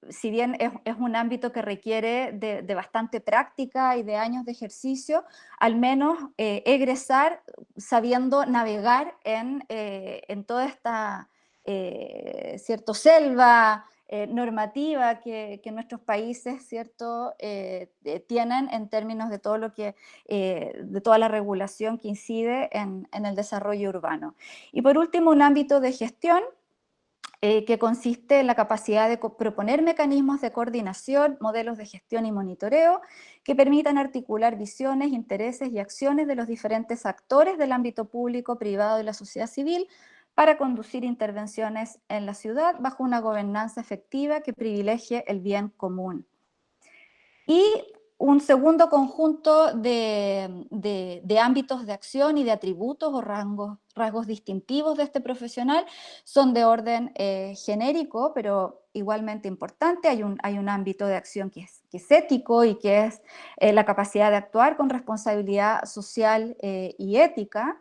Si bien es un ámbito que requiere de bastante práctica y de años de ejercicio, al menos egresar sabiendo navegar en toda esta selva normativa que nuestros países tienen en términos de todo de toda la regulación que incide en el desarrollo urbano. Y por último, un ámbito de gestión que consiste en la capacidad de proponer mecanismos de coordinación, modelos de gestión y monitoreo que permitan articular visiones, intereses y acciones de los diferentes actores del ámbito público, privado y la sociedad civil para conducir intervenciones en la ciudad bajo una gobernanza efectiva que privilegie el bien común. Y un segundo conjunto de ámbitos de acción y de atributos o rasgos distintivos de este profesional son de orden genérico, pero igualmente importante. Hay un ámbito de acción que es ético y que es la capacidad de actuar con responsabilidad social y ética.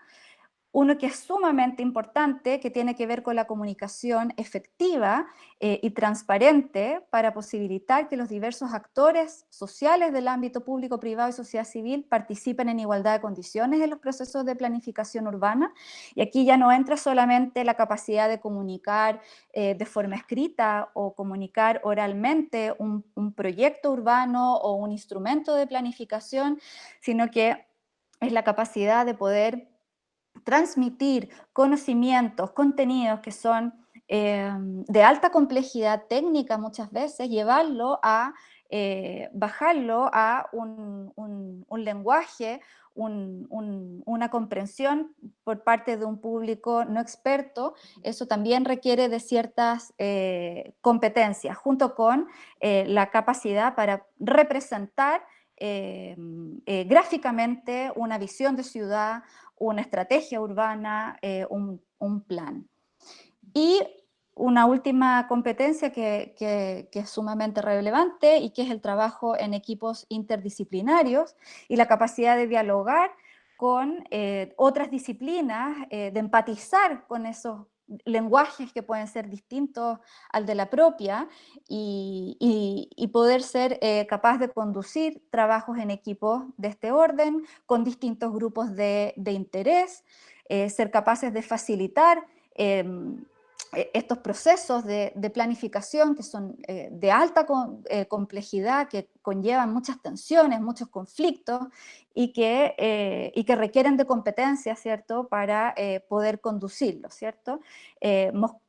Uno que es sumamente importante, que tiene que ver con la comunicación efectiva y transparente para posibilitar que los diversos actores sociales del ámbito público, privado y sociedad civil participen en igualdad de condiciones en los procesos de planificación urbana. Y aquí ya no entra solamente la capacidad de comunicar de forma escrita o comunicar oralmente un proyecto urbano o un instrumento de planificación, sino que es la capacidad de poder transmitir conocimientos, contenidos que son de alta complejidad técnica muchas veces, bajarlo a un lenguaje, una comprensión por parte de un público no experto. Eso también requiere de ciertas competencias, junto con la capacidad para representar gráficamente una visión de ciudad, una estrategia urbana, un plan. Y una última competencia que es sumamente relevante y que es el trabajo en equipos interdisciplinarios y la capacidad de dialogar con otras disciplinas, de empatizar con esos lenguajes que pueden ser distintos al de la propia y poder ser capaz de conducir trabajos en equipos de este orden, con distintos grupos de interés, ser capaces de facilitar estos procesos de planificación que son de alta complejidad, que conllevan muchas tensiones, muchos conflictos y que requieren de competencias, ¿cierto?, para poder conducirlos, ¿cierto?,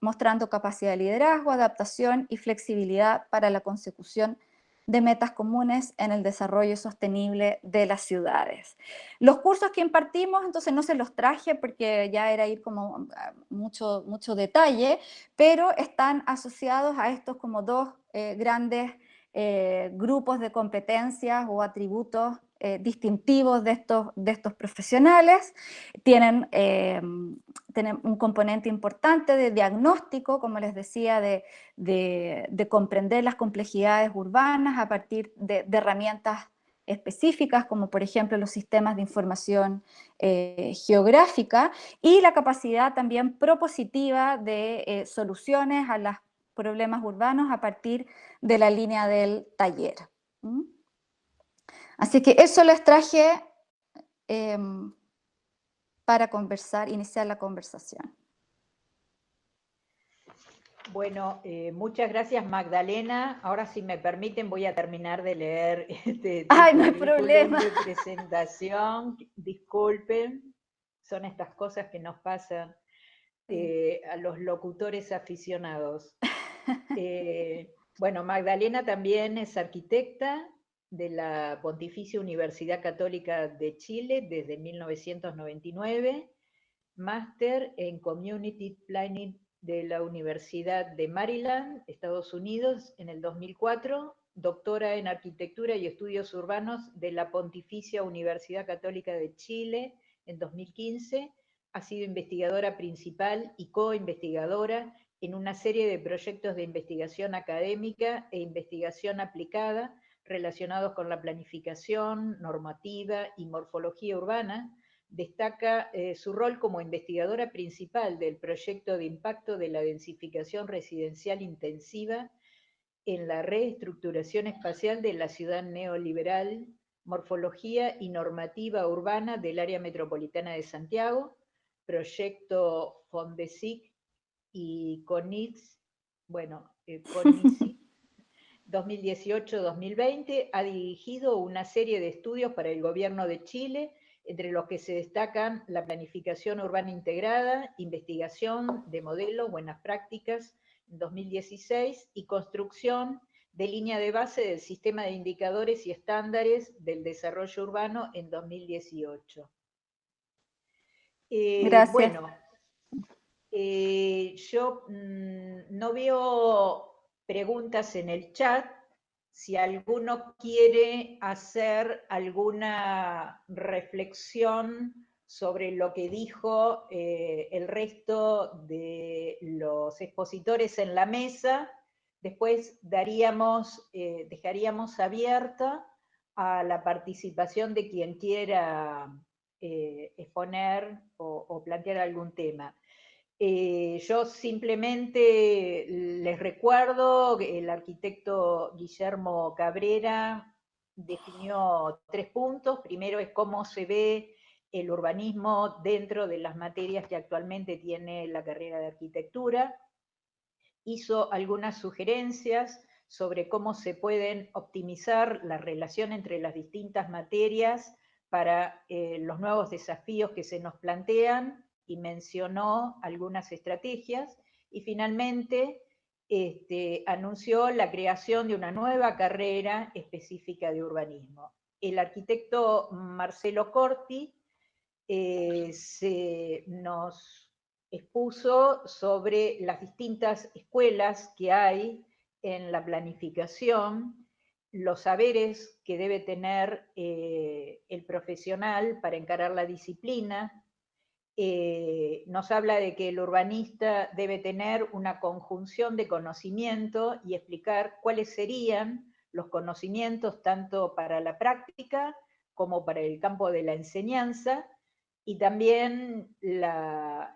mostrando capacidad de liderazgo, adaptación y flexibilidad para la consecución de metas comunes en el desarrollo sostenible de las ciudades. Los cursos que impartimos, entonces no se los traje porque ya era ir como a mucho detalle, pero están asociados a estos como dos grandes grupos de competencias o atributos distintivos de estos profesionales. Tienen un componente importante de diagnóstico, como les decía, de comprender las complejidades urbanas a partir de herramientas específicas, como por ejemplo los sistemas de información geográfica, y la capacidad también propositiva de soluciones a los problemas urbanos a partir de la línea del taller. Así que eso les traje para iniciar la conversación. Bueno, muchas gracias, Magdalena. Ahora, si me permiten, voy a terminar de leer ¡Ay, no hay problema! de presentación. Disculpen, son estas cosas que nos pasan a los locutores aficionados. Bueno, Magdalena también es arquitecta de la Pontificia Universidad Católica de Chile desde 1999, máster en Community Planning de la Universidad de Maryland, Estados Unidos, en el 2004, doctora en Arquitectura y Estudios Urbanos de la Pontificia Universidad Católica de Chile en 2015, ha sido investigadora principal y co-investigadora en una serie de proyectos de investigación académica e investigación aplicada relacionados con la planificación, normativa y morfología urbana. Destaca su rol como investigadora principal del proyecto de impacto de la densificación residencial intensiva en la reestructuración espacial de la ciudad neoliberal, morfología y normativa urbana del área metropolitana de Santiago, proyecto Fondesic y CONICS, 2018-2020, ha dirigido una serie de estudios para el gobierno de Chile, entre los que se destacan la planificación urbana integrada, investigación de modelos, buenas prácticas en 2016 y construcción de línea de base del sistema de indicadores y estándares del desarrollo urbano en 2018. Gracias. Bueno, yo no veo preguntas en el chat. Si alguno quiere hacer alguna reflexión sobre lo que dijo el resto de los expositores en la mesa, después dejaríamos abierta a la participación de quien quiera exponer o plantear algún tema. Yo simplemente les recuerdo que el arquitecto Guillermo Cabrera definió 3 puntos. Primero es cómo se ve el urbanismo dentro de las materias que actualmente tiene la carrera de arquitectura. Hizo algunas sugerencias sobre cómo se pueden optimizar la relación entre las distintas materias para los nuevos desafíos que se nos plantean, y mencionó algunas estrategias, y finalmente anunció la creación de una nueva carrera específica de urbanismo. El arquitecto Marcelo Corti nos expuso sobre las distintas escuelas que hay en la planificación, los saberes que debe tener el profesional para encarar la disciplina. Nos habla de que el urbanista debe tener una conjunción de conocimiento y explicar cuáles serían los conocimientos tanto para la práctica como para el campo de la enseñanza, y también las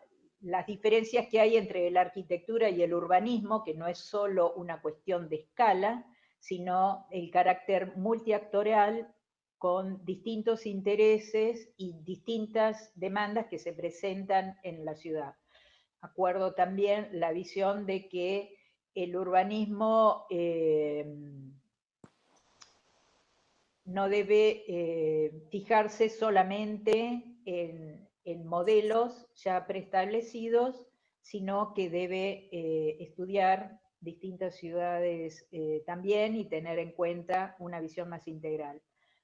diferencias que hay entre la arquitectura y el urbanismo, que no es solo una cuestión de escala, sino el carácter multiactorial con distintos intereses y distintas demandas que se presentan en la ciudad. Acuerdo también la visión de que el urbanismo no debe fijarse solamente en modelos ya preestablecidos, sino que debe estudiar distintas ciudades también y tener en cuenta una visión más integral.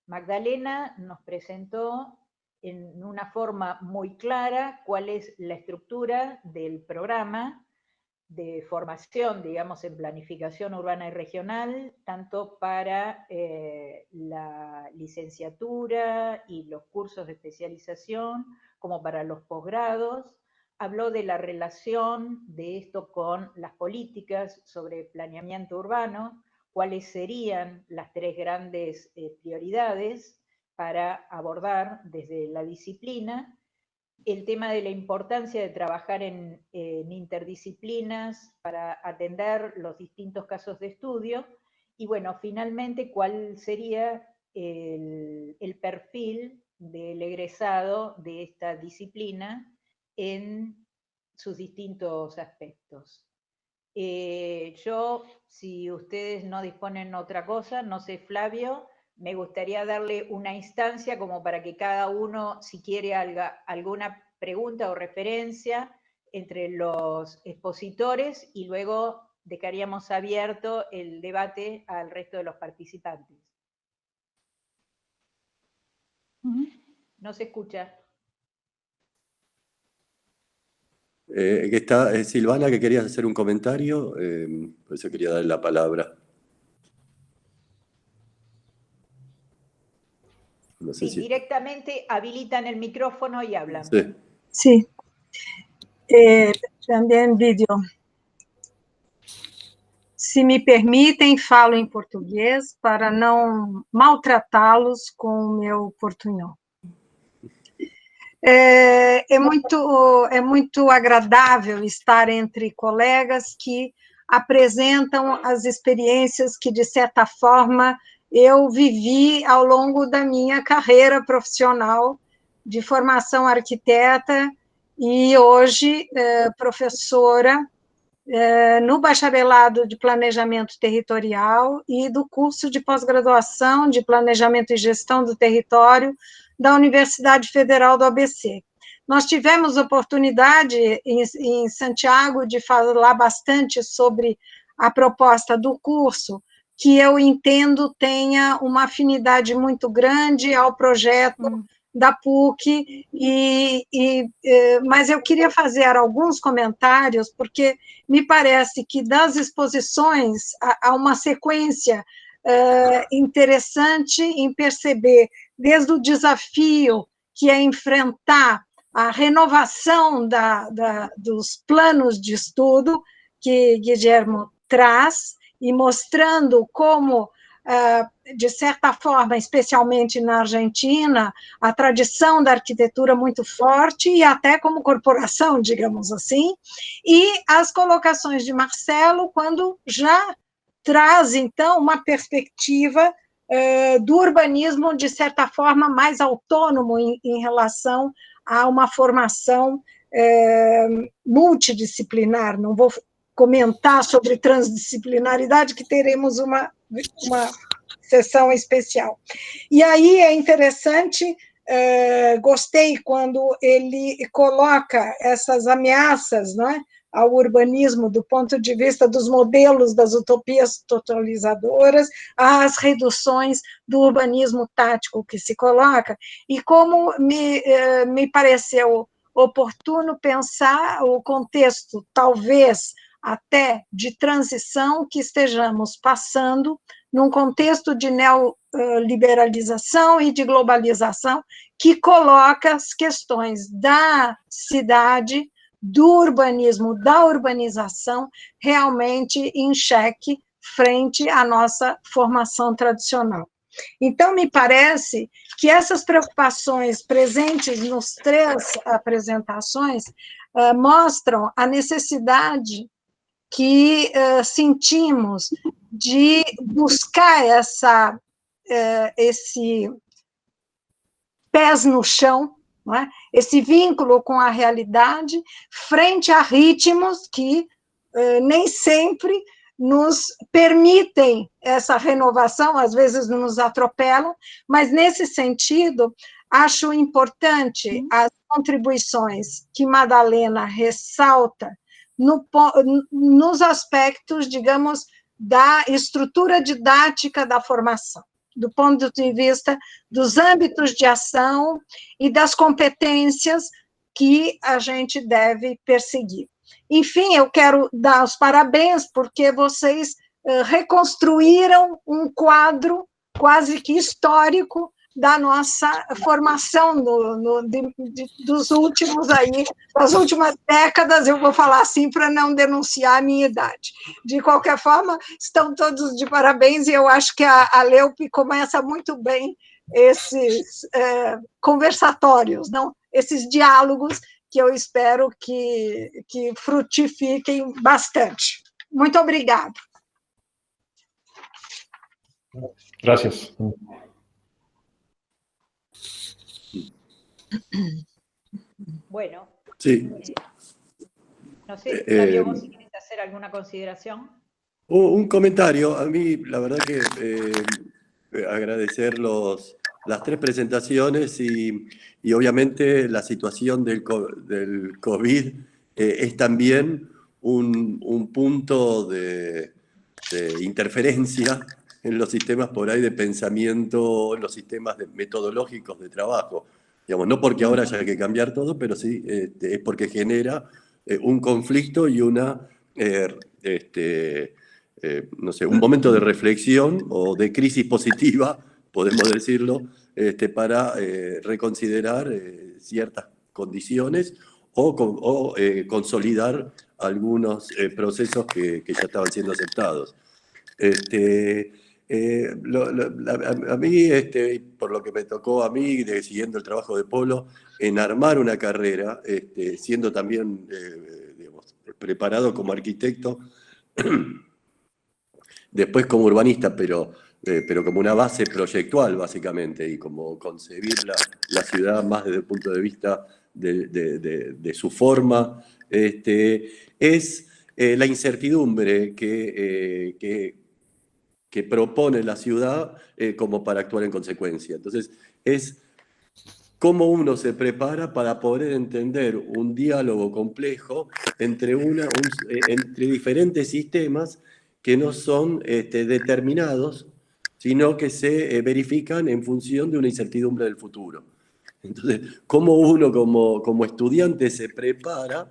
Magdalena nos presentó en una forma muy clara cuál es la estructura del programa de formación, digamos, en planificación urbana y regional, tanto para la licenciatura y los cursos de especialización, como para los posgrados. Habló de la relación de esto con las políticas sobre planeamiento urbano, cuáles serían las 3 grandes prioridades para abordar desde la disciplina, el tema de la importancia de trabajar en interdisciplinas para atender los distintos casos de estudio, y bueno, finalmente, cuál sería el perfil del egresado de esta disciplina en sus distintos aspectos. Yo, si ustedes no disponen otra cosa, no sé, Flavio, me gustaría darle una instancia como para que cada uno, si quiere alguna pregunta o referencia entre los expositores, y luego dejaríamos abierto el debate al resto de los participantes. No se escucha. Que está Silvana, que querías hacer un comentario, por eso quería darle la palabra. No sé Sí, directamente habilitan el micrófono y hablan. Sí. Sí. Também vídeo. Se me permitem, falo em português para não maltratá-los com o meu portunhol. É muito agradável estar entre colegas que apresentam as experiências que, de certa forma, eu vivi ao longo da minha carreira profissional de formação arquiteta e hoje professora no bacharelado de Planejamento Territorial e do curso de pós-graduação de Planejamento e Gestão do Território da Universidade Federal do ABC. Nós tivemos oportunidade em Santiago de falar bastante sobre a proposta do curso, que eu entendo tenha uma afinidade muito grande ao projeto da PUC, mas eu queria fazer alguns comentários, porque me parece que das exposições há uma sequência interessante em perceber, desde o desafio que é enfrentar a renovação dos planos de estudo que Guilherme traz, e mostrando como de certa forma, especialmente na Argentina, a tradição da arquitetura muito forte, e até como corporação, digamos assim, e as colocações de Marcelo, quando já traz, então, uma perspectiva do urbanismo, de certa forma, mais autônomo em relação a uma formação multidisciplinar. Não vou comentar sobre transdisciplinaridade, que teremos uma sessão especial. E aí é interessante, gostei quando ele coloca essas ameaças, não é, ao urbanismo do ponto de vista dos modelos das utopias totalizadoras, às reduções do urbanismo tático que se coloca, e como me pareceu oportuno pensar o contexto, talvez até de transição que estejamos passando, num contexto de neoliberalização e de globalização, que coloca as questões da cidade, do urbanismo, da urbanização, realmente em xeque frente à nossa formação tradicional. Então, me parece que essas preocupações presentes nos 3 apresentações mostram a necessidade que sentimos de buscar esse pés no chão, não é? Esse vínculo com a realidade, frente a ritmos que nem sempre nos permitem essa renovação, às vezes nos atropelam, mas, nesse sentido, acho importante as contribuições que Madalena ressalta nos aspectos, digamos, da estrutura didática da formação, do ponto de vista dos âmbitos de ação e das competências que a gente deve perseguir. Enfim, eu quero dar os parabéns, porque vocês reconstruíram um quadro quase que histórico da nossa formação dos últimos das últimas décadas, eu vou falar assim para não denunciar a minha idade. De qualquer forma, estão todos de parabéns, e eu acho que a Leupe começa muito bem esses conversatórios, não? Esses diálogos que eu espero que frutifiquem bastante. Muito obrigada. Gracias. Bueno, Sí. no sé, Flavio, vos si querés hacer alguna consideración. Un comentario. A mí, la verdad que agradecer las 3 presentaciones y obviamente la situación del COVID es también un punto de interferencia en los sistemas por ahí de pensamiento, en los sistemas metodológicos de trabajo. Digamos, no porque ahora haya que cambiar todo, pero sí es porque genera un conflicto y una, no sé, un momento de reflexión o de crisis positiva, podemos decirlo, para reconsiderar ciertas condiciones o consolidar algunos procesos que ya estaban siendo aceptados. A mí, por lo que me tocó a mí, siguiendo el trabajo de Polo, en armar una carrera, siendo también digamos, preparado como arquitecto, después como urbanista, pero como una base proyectual, básicamente, y como concebir la ciudad más desde el punto de vista de su forma, es la incertidumbre que propone la ciudad como para actuar en consecuencia. Entonces, es cómo uno se prepara para poder entender un diálogo complejo entre diferentes sistemas que no son determinados, sino que se verifican en función de una incertidumbre del futuro. Entonces, cómo uno como estudiante se prepara,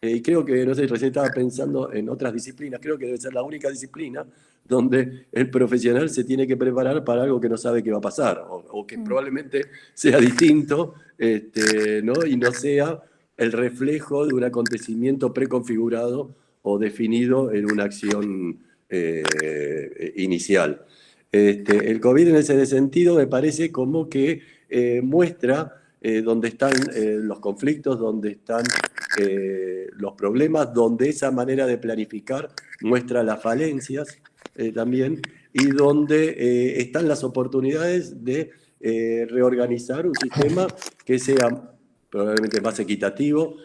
y creo que, no sé, recién estaba pensando en otras disciplinas, creo que debe ser la única disciplina donde el profesional se tiene que preparar para algo que no sabe qué va a pasar, o que probablemente sea distinto, ¿no? Y no sea el reflejo de un acontecimiento preconfigurado o definido en una acción inicial. El COVID en ese sentido me parece como que muestra dónde están los conflictos, dónde están los problemas, donde esa manera de planificar muestra las falencias también, y donde están las oportunidades de reorganizar un sistema que sea probablemente más equitativo,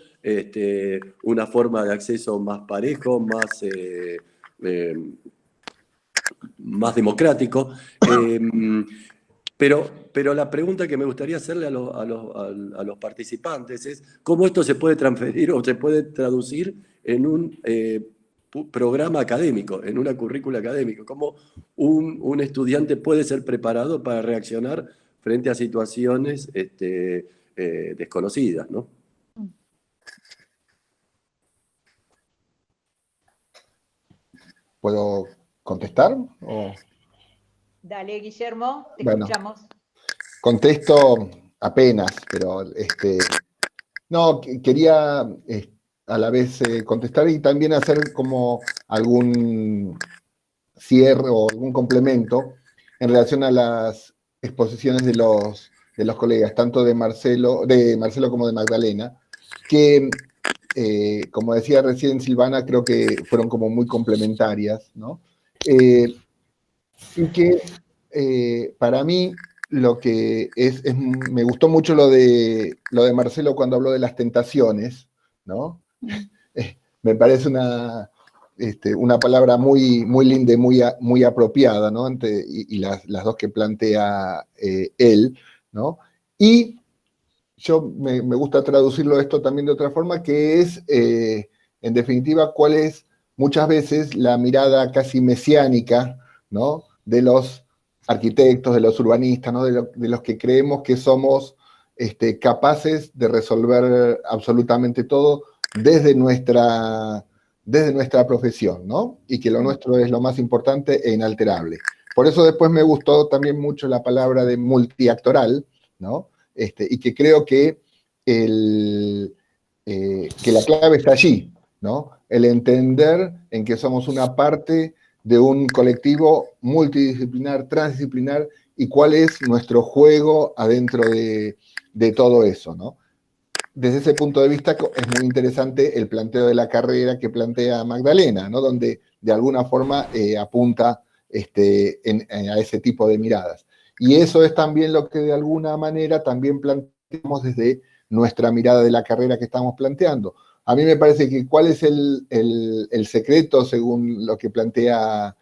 una forma de acceso más parejo, más democrático. Pero la pregunta que me gustaría hacerle a los participantes es cómo esto se puede transferir o se puede traducir en un programa académico, en una currícula académica, cómo un estudiante puede ser preparado para reaccionar frente a situaciones desconocidas, ¿no? ¿Puedo contestar? ¿O? Dale, Guillermo, te Bueno, escuchamos. contesto apenas, pero no, quería a la vez contestar y también hacer como algún cierre o algún complemento en relación a las exposiciones de los colegas, tanto de Marcelo como de Magdalena, que, como decía recién Silvana, creo que fueron como muy complementarias, ¿no? Y que para mí lo que me gustó mucho lo de Marcelo cuando habló de las tentaciones, ¿no? Me parece una palabra muy, muy linda y muy apropiada, ¿no? Y las dos que plantea él, ¿no? Y yo me gusta traducirlo esto también de otra forma, que es, en definitiva, cuál es muchas veces la mirada casi mesiánica, ¿no? De los arquitectos, de los urbanistas, ¿no? De los que creemos que somos capaces de resolver absolutamente todo desde nuestra profesión, ¿no? Y que lo nuestro es lo más importante e inalterable. Por eso después me gustó también mucho la palabra de multiactoral, ¿no? Y que creo que la clave está allí, ¿no? El entender en que somos una parte de un colectivo multidisciplinar, transdisciplinar, y cuál es nuestro juego adentro de todo eso, ¿no? Desde ese punto de vista es muy interesante el planteo de la carrera que plantea Magdalena, ¿no? Donde de alguna forma apunta a ese tipo de miradas. Y eso es también lo que de alguna manera también planteamos desde nuestra mirada de la carrera que estamos planteando. A mí me parece que cuál es el secreto, según lo que plantea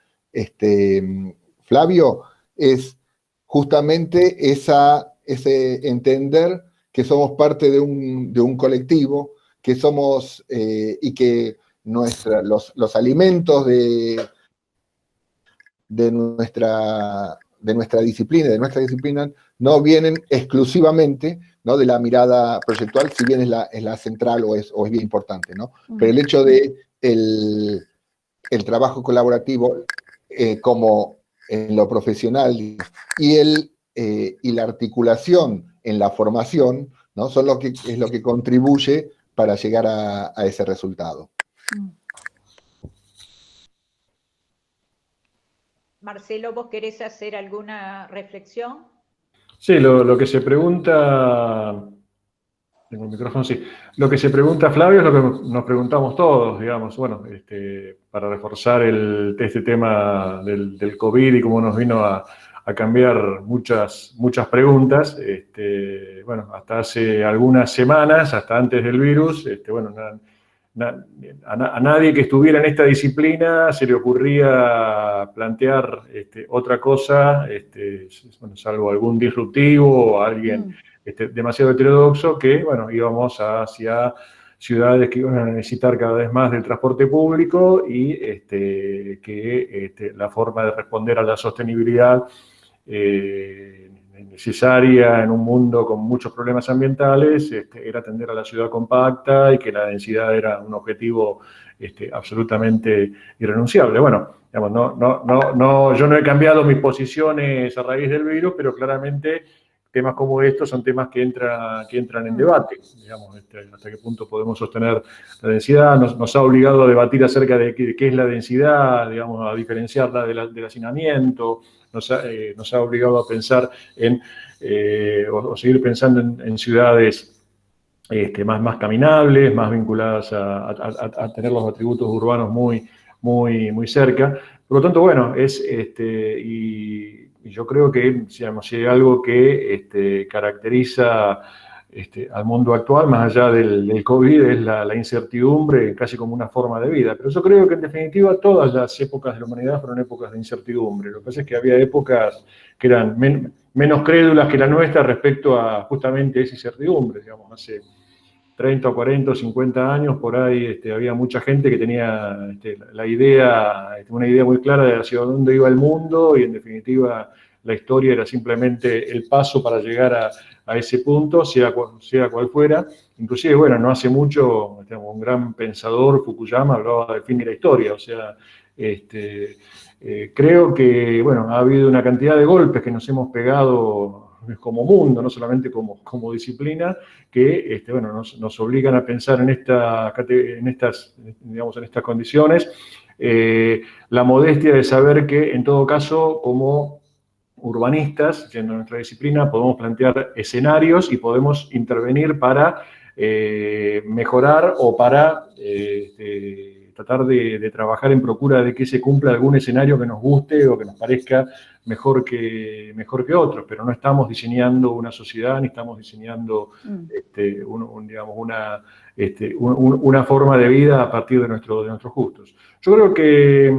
Flavio, es justamente ese entender que somos parte de un colectivo, que somos, y que los alimentos de nuestra disciplina, no vienen exclusivamente, ¿no? De la mirada proyectual, si bien es la central o es bien importante, ¿no? Pero el hecho de el trabajo colaborativo como en lo profesional y la articulación en la formación, ¿no? Es lo que contribuye para llegar a ese resultado. Marcelo, ¿vos querés hacer alguna reflexión? Sí, lo que se pregunta... Tengo el micrófono, sí. Lo que se pregunta Flavio es lo que nos preguntamos todos, digamos, bueno, para reforzar este tema del COVID y cómo nos vino a cambiar muchas preguntas. Bueno, hasta hace algunas semanas, hasta antes del virus, bueno, a nadie que estuviera en esta disciplina se le ocurría plantear otra cosa, bueno, salvo algún disruptivo o alguien demasiado heterodoxo, que, bueno, íbamos hacia ciudades que iban a necesitar cada vez más del transporte público y que la forma de responder a la sostenibilidad necesaria en un mundo con muchos problemas ambientales era atender a la ciudad compacta y que la densidad era un objetivo absolutamente irrenunciable. Bueno, digamos, yo no he cambiado mis posiciones a raíz del virus, pero claramente temas como estos son temas que entran en debate, digamos, hasta qué punto podemos sostener la densidad. Nos ha obligado a debatir acerca de qué es la densidad, digamos, a diferenciarla del hacinamiento, nos ha obligado a pensar o seguir pensando en ciudades más caminables, más vinculadas a tener los atributos urbanos muy cerca. Por lo tanto, bueno, y yo creo que, digamos, si hay algo que caracteriza al mundo actual, más allá del COVID, es la incertidumbre, casi como una forma de vida. Pero yo creo que, en definitiva, todas las épocas de la humanidad fueron épocas de incertidumbre. Lo que pasa es que había épocas que eran menos crédulas que la nuestra respecto a justamente esa incertidumbre. Digamos, hace 30 o 40 o 50 años, por ahí había mucha gente que tenía una idea muy clara de hacia dónde iba el mundo, y en definitiva la historia era simplemente el paso para llegar a ese punto, sea cual fuera. Inclusive, bueno, no hace mucho, un gran pensador, Fukuyama, hablaba del fin de la historia. O sea, creo que, bueno, ha habido una cantidad de golpes que nos hemos pegado como mundo, no solamente como disciplina, que bueno, nos obligan a pensar en estas condiciones. La modestia de saber que, en todo caso, como urbanistas, que en nuestra disciplina podemos plantear escenarios y podemos intervenir para mejorar o para tratar de trabajar en procura de que se cumpla algún escenario que nos guste o que nos parezca mejor que otros, pero no estamos diseñando una sociedad ni estamos diseñando una forma de vida a partir de nuestros gustos. Yo creo que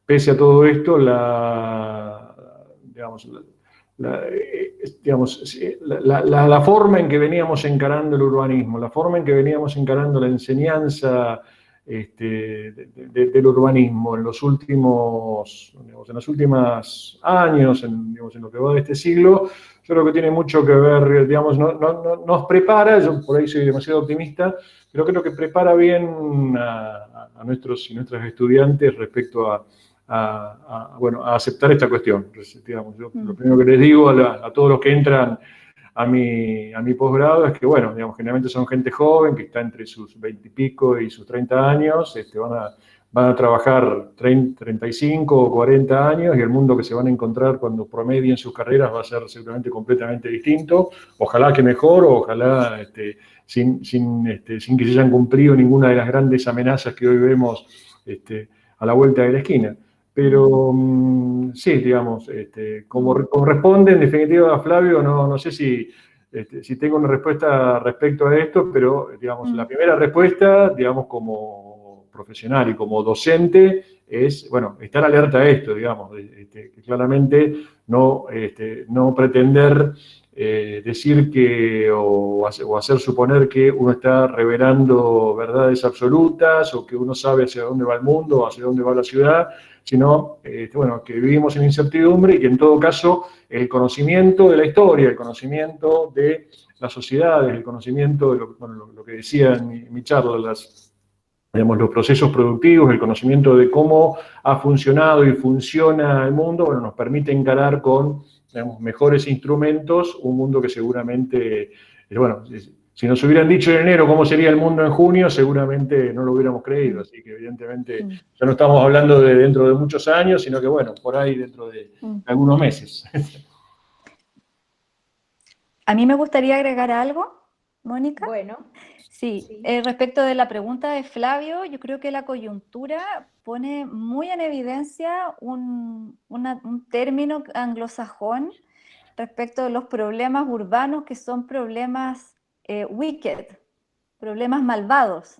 pese a todo esto, la forma en que veníamos encarando el urbanismo, la forma en que veníamos encarando la enseñanza del urbanismo en los últimos años, en lo que va de este siglo, yo creo que tiene mucho que ver, digamos, nos prepara. Yo por ahí soy demasiado optimista, pero creo que prepara bien a nuestros y nuestras estudiantes respecto a aceptar esta cuestión. Entonces, digamos, yo lo primero que les digo a todos los que entran a mi posgrado es que, bueno, digamos, generalmente son gente joven que está entre sus 20 y pico y sus 30 años, van a trabajar 35 o 40 años, y el mundo que se van a encontrar cuando promedien sus carreras va a ser seguramente completamente distinto. Ojalá que mejor, o ojalá sin que se hayan cumplido ninguna de las grandes amenazas que hoy vemos a la vuelta de la esquina. Pero sí, digamos, como corresponde, en definitiva, a Flavio, no sé si tengo una respuesta respecto a esto, pero, digamos, la primera respuesta, digamos, como profesional y como docente, es, bueno, estar alerta a esto, digamos, que claramente no pretender decir o hacer suponer que uno está revelando verdades absolutas, o que uno sabe hacia dónde va el mundo o hacia dónde va la ciudad, sino que vivimos en incertidumbre, y que, en todo caso, el conocimiento de la historia, el conocimiento de las sociedades, el conocimiento de lo que decía en mi charla, los procesos productivos, el conocimiento de cómo ha funcionado y funciona el mundo, nos permite encarar con, mejores instrumentos un mundo que seguramente, si nos hubieran dicho en enero cómo sería el mundo en junio, seguramente no lo hubiéramos creído. Así que, evidentemente, ya no estamos hablando de dentro de muchos años, sino que, bueno, por ahí dentro de algunos meses. A mí me gustaría agregar algo, Mónica. Bueno. Sí, respecto de la pregunta de Flavio, yo creo que la coyuntura pone muy en evidencia un término anglosajón respecto de los problemas urbanos, que son problemas wicked, problemas malvados.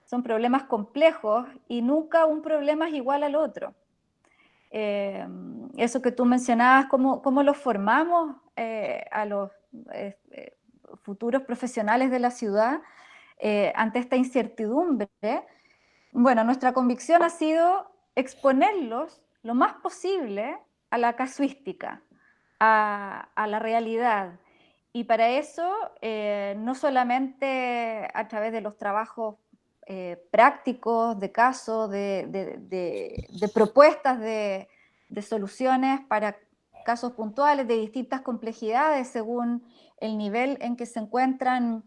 Son problemas complejos y nunca un problema es igual al otro. Eso que tú mencionabas, cómo los formamos a los futuros profesionales de la ciudad ante esta incertidumbre. Bueno, nuestra convicción ha sido exponerlos lo más posible a la casuística, a la realidad. Y para eso, no solamente a través de los trabajos prácticos, de casos, de propuestas de soluciones para casos puntuales de distintas complejidades según el nivel en que se encuentran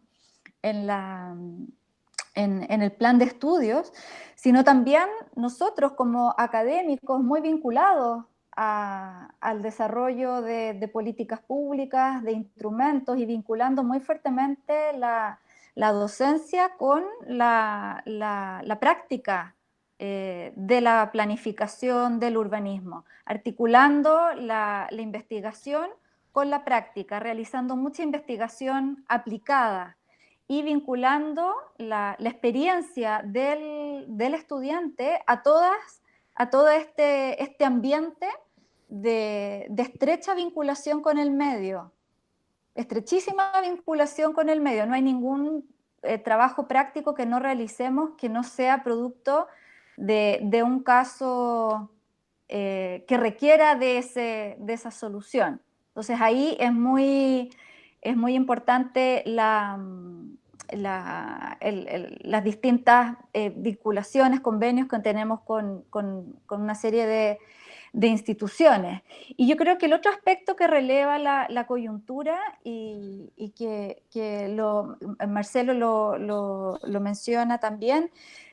en en el plan de estudios, sino también nosotros como académicos muy vinculados al desarrollo de políticas públicas, de instrumentos y vinculando muy fuertemente la docencia con la práctica de la planificación del urbanismo, articulando la investigación con la práctica, realizando mucha investigación aplicada y vinculando la experiencia del estudiante a todo este ambiente de estrecha vinculación con el medio, estrechísima vinculación con el medio. No hay ningún trabajo práctico que no realicemos que no sea producto de un caso que requiera de esa solución. Entonces ahí es muy importante las distintas vinculaciones, convenios que tenemos con una serie de instituciones. Y yo creo que el otro aspecto que releva la coyuntura y que Marcelo lo menciona también,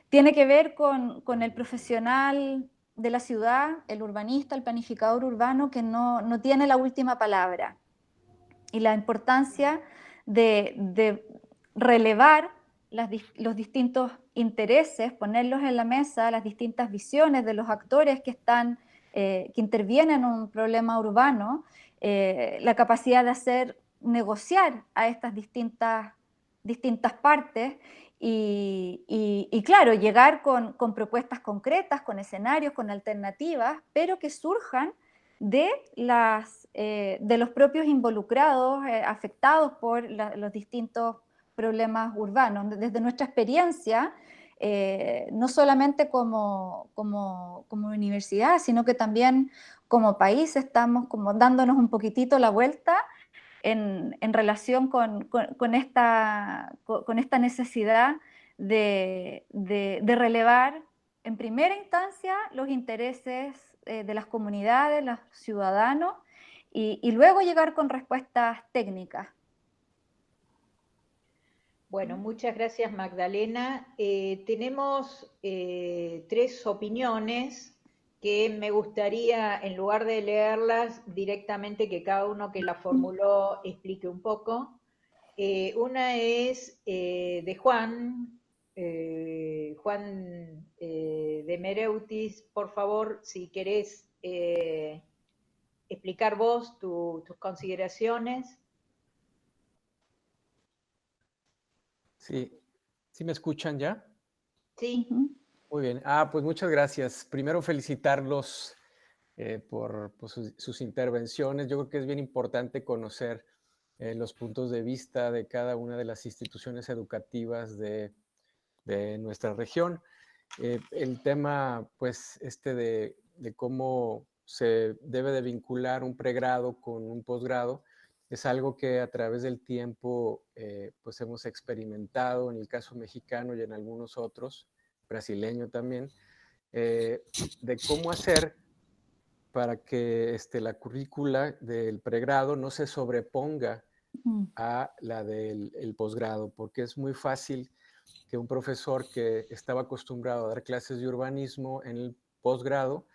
tiene que ver con el profesional de la ciudad, el urbanista, el planificador urbano, que no tiene la última palabra. Y la importancia de relevar los distintos intereses, ponerlos en la mesa, las distintas visiones de los actores que intervienen en un problema urbano, la capacidad de negociar a estas distintas partes y claro, llegar con propuestas concretas, con escenarios, con alternativas, pero que surjan de los propios involucrados, afectados por los distintos problemas urbanos. Desde nuestra experiencia, no solamente como universidad, sino que también como país estamos como dándonos un poquitito la vuelta en relación con esta necesidad de relevar en primera instancia los intereses de las comunidades, los ciudadanos, y luego llegar con respuestas técnicas. Bueno, muchas gracias, Magdalena. Tenemos 3 opiniones que me gustaría, en lugar de leerlas directamente, que cada uno que la formuló explique un poco. Una es de Juan de Mereutis. Por favor, si querés explicar vos tus consideraciones. Sí, ¿sí me escuchan ya? Sí. Muy bien. Pues muchas gracias. Primero felicitarlos por sus intervenciones. Yo creo que es bien importante conocer los puntos de vista de cada una de las instituciones educativas de nuestra región. El tema, pues, de cómo se debe de vincular un pregrado con un posgrado, es algo que a través del tiempo pues hemos experimentado en el caso mexicano y en algunos otros, brasileño también, de cómo hacer para que la currícula del pregrado no se sobreponga a la del posgrado, porque es muy fácil que un profesor que estaba acostumbrado a dar clases de urbanismo en el posgrado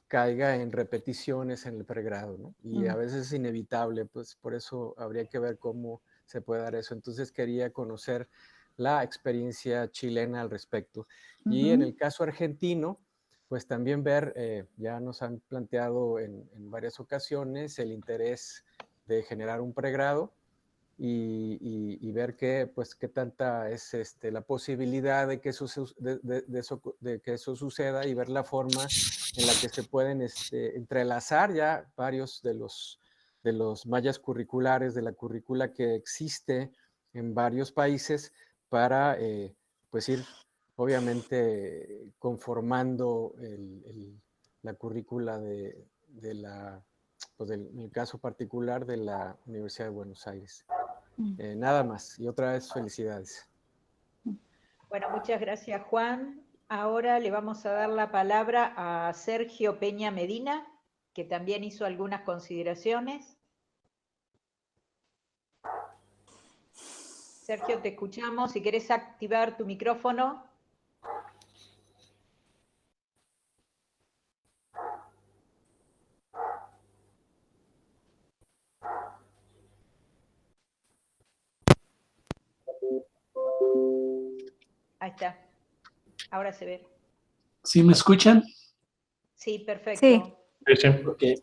caiga en repeticiones en el pregrado, ¿no? Y a veces es inevitable, pues por eso habría que ver cómo se puede dar eso. Entonces quería conocer la experiencia chilena al respecto. Y en el caso argentino, pues también ver, ya nos han planteado en varias ocasiones el interés de generar un pregrado y ver qué tanta es la posibilidad de que eso, de que eso suceda y ver la forma en la que se pueden entrelazar ya varios de los mallas curriculares, de la currícula que existe en varios países para pues ir obviamente conformando la currícula pues en el caso particular de la Universidad de Buenos Aires. Nada más, y otra vez felicidades. Bueno, muchas gracias, Juan. Ahora le vamos a dar la palabra a Sergio Peña Medina, que también hizo algunas consideraciones. Sergio, te escuchamos. Si querés activar tu micrófono. Ahí está. Ahora se ve. ¿Sí me escuchan? Sí, perfecto. Sí. Sí. Ok. El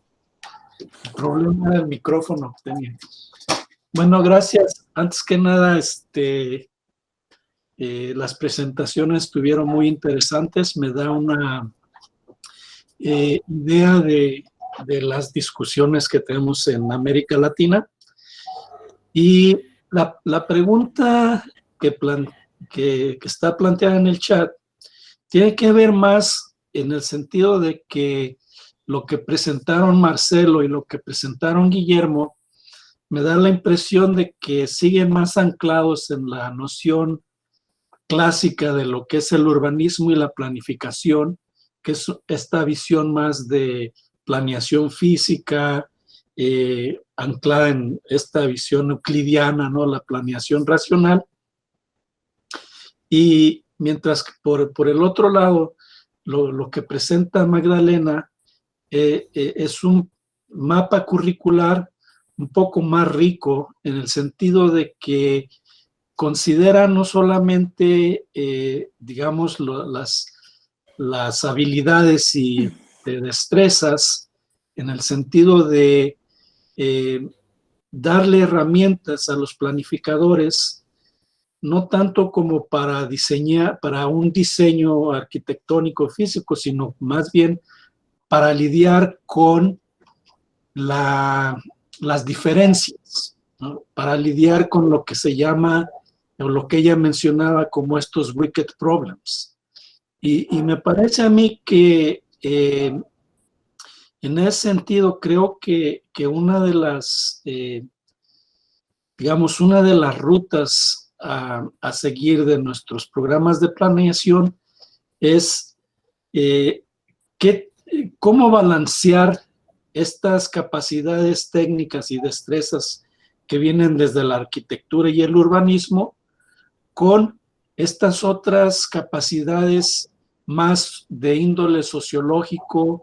problema era el micrófono que tenía. Bueno, gracias. Antes que nada, las presentaciones estuvieron muy interesantes. Me da una idea de las discusiones que tenemos en América Latina. Y la pregunta que está planteada en el chat tiene que ver más en el sentido de que lo que presentaron Marcelo y lo que presentaron Guillermo me da la impresión de que siguen más anclados en la noción clásica de lo que es el urbanismo y la planificación, que es esta visión más de planeación física, anclada en esta visión euclidiana, ¿no? La planeación racional. Y mientras que por el otro lado, lo que presenta Magdalena es un mapa curricular un poco más rico en el sentido de que considera no solamente, digamos, las habilidades y de destrezas en el sentido de darle herramientas a los planificadores, no tanto como para diseñar, para un diseño arquitectónico físico, sino más bien para lidiar con las diferencias, ¿no? Para lidiar con lo que se llama, o lo que ella mencionaba como estos wicked problems. Y me parece a mí que en ese sentido creo que una de las, digamos, una de las rutas a seguir de nuestros programas de planeación es cómo balancear estas capacidades técnicas y destrezas que vienen desde la arquitectura y el urbanismo con estas otras capacidades más de índole sociológico,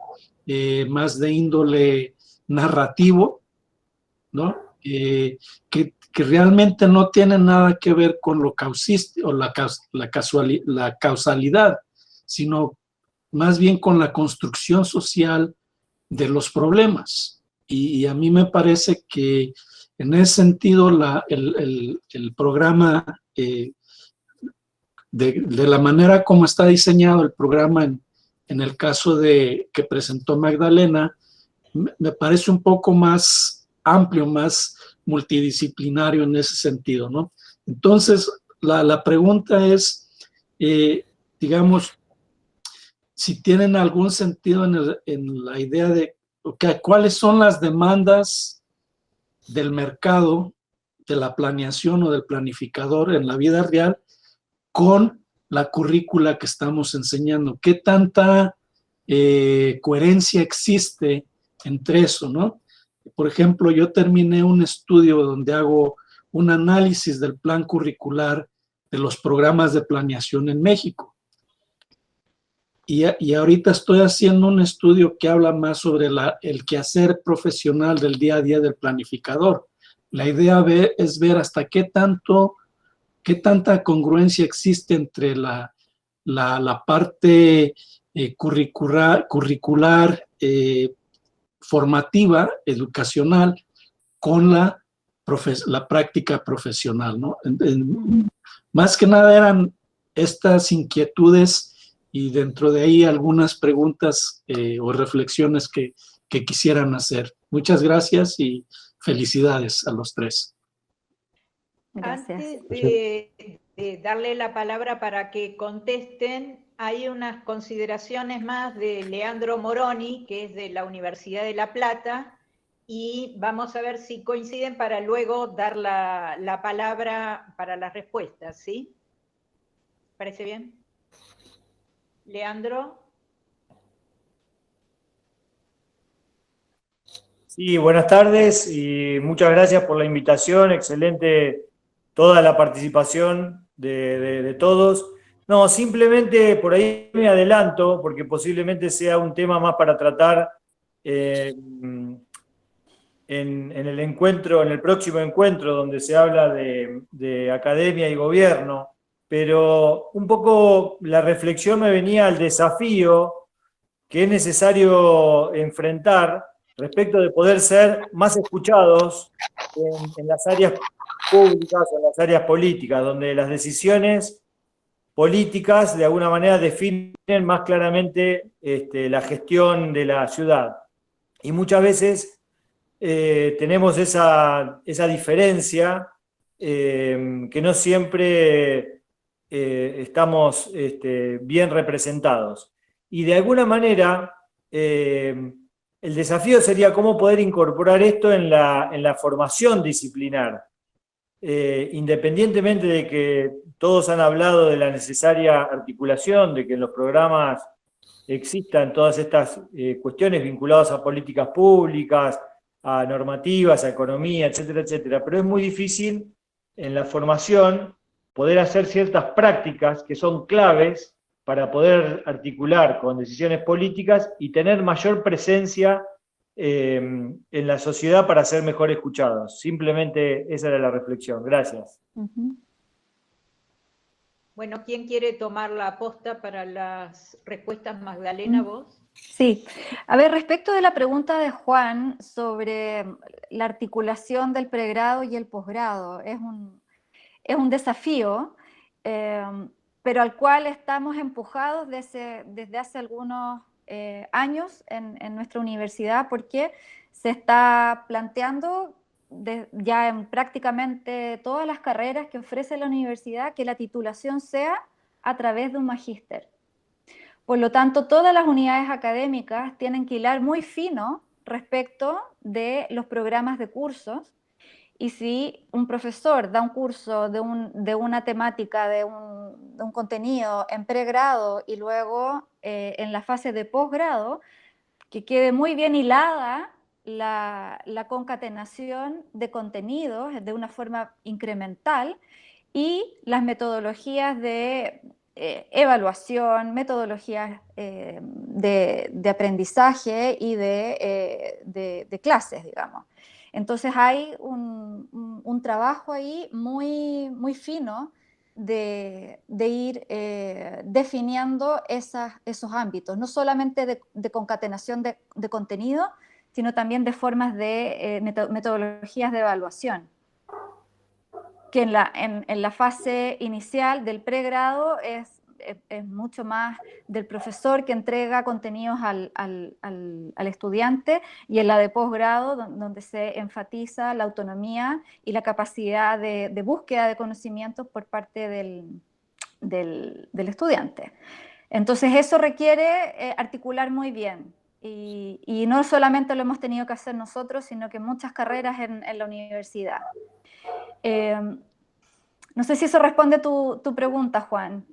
más de índole narrativo, ¿no? Que realmente no tienen nada que ver con lo causístico o la causalidad, sino más bien con la construcción social de los problemas. Y a mí me parece que en ese sentido el programa, de la manera como está diseñado el programa en el caso que presentó Magdalena, me parece un poco más amplio, más multidisciplinario en ese sentido, ¿no? Entonces, la pregunta es, digamos, si tienen algún sentido en la idea de okay, cuáles son las demandas del mercado, de la planeación o del planificador en la vida real con la currícula que estamos enseñando. ¿Qué tanta coherencia existe entre eso, no? Por ejemplo, yo terminé un estudio donde hago un análisis del plan curricular de los programas de planeación en México. Y ahorita estoy haciendo un estudio que habla más sobre el quehacer profesional del día a día del planificador. La idea es ver hasta qué tanta congruencia existe entre la parte curricular formativa, educacional, con la práctica profesional, ¿no? Más que nada eran estas inquietudes y dentro de ahí algunas preguntas o reflexiones que quisieran hacer. Muchas gracias y felicidades a los tres. Gracias. Antes de darle la palabra para que contesten, hay unas consideraciones más de Leandro Moroni, que es de la Universidad de La Plata, y vamos a ver si coinciden para luego dar la palabra para las respuestas, ¿sí? ¿Parece bien? Leandro. Sí, buenas tardes y muchas gracias por la invitación. Excelente toda la participación de todos. No, simplemente por ahí me adelanto, porque posiblemente sea un tema más para tratar en el encuentro, en el próximo encuentro, donde se habla de academia y gobierno, pero un poco la reflexión me venía al desafío que es necesario enfrentar respecto de poder ser más escuchados en las áreas públicas o en las áreas políticas, donde las decisiones políticas de alguna manera definen más claramente la gestión de la ciudad. Y muchas veces tenemos esa diferencia que no siempre estamos bien representados. Y de alguna manera, el desafío sería cómo poder incorporar esto en la formación disciplinar. Independientemente de que todos han hablado de la necesaria articulación, de que en los programas existan todas estas cuestiones vinculadas a políticas públicas, a normativas, a economía, etcétera, etcétera, pero es muy difícil en la formación poder hacer ciertas prácticas que son claves para poder articular con decisiones políticas y tener mayor presencia en la sociedad para ser mejor escuchados. Simplemente esa era la reflexión. Gracias. Bueno, ¿quién quiere tomar la posta para las respuestas? Magdalena, vos. Sí. A ver, respecto de la pregunta de Juan sobre la articulación del pregrado y el posgrado, es un desafío, pero al cual estamos empujados desde hace algunos años en nuestra universidad, porque se está planteando ya en prácticamente todas las carreras que ofrece la universidad que la titulación sea a través de un magíster. Por lo tanto, todas las unidades académicas tienen que hilar muy fino respecto de los programas de cursos. Y si un profesor da un curso de una temática, de un contenido en pregrado y luego en la fase de posgrado, que quede muy bien hilada la concatenación de contenidos de una forma incremental y las metodologías de evaluación, metodologías de aprendizaje y de clases, digamos. Entonces hay un trabajo ahí muy, muy fino de ir definiendo esos ámbitos, no solamente de concatenación de contenido, sino también de formas de metodologías de evaluación, que en la fase inicial del pregrado es mucho más del profesor que entrega contenidos al estudiante, y en la de posgrado donde se enfatiza la autonomía y la capacidad de búsqueda de conocimientos por parte del estudiante. Entonces eso requiere articular muy bien, y no solamente lo hemos tenido que hacer nosotros, sino que muchas carreras en la universidad. No sé si eso responde tu pregunta, Juan.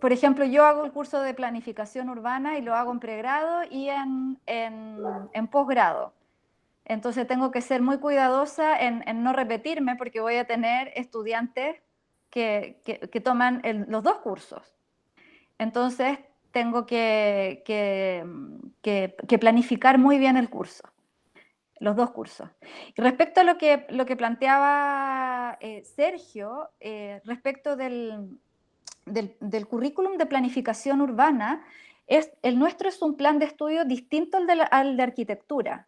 Por ejemplo, yo hago el curso de planificación urbana y lo hago en pregrado y en posgrado. Entonces tengo que ser muy cuidadosa en no repetirme, porque voy a tener estudiantes que toman los dos cursos. Entonces tengo que planificar muy bien el curso, los dos cursos. Y respecto a lo que planteaba Sergio, respecto del currículum de planificación urbana, el nuestro es un plan de estudio distinto al de arquitectura.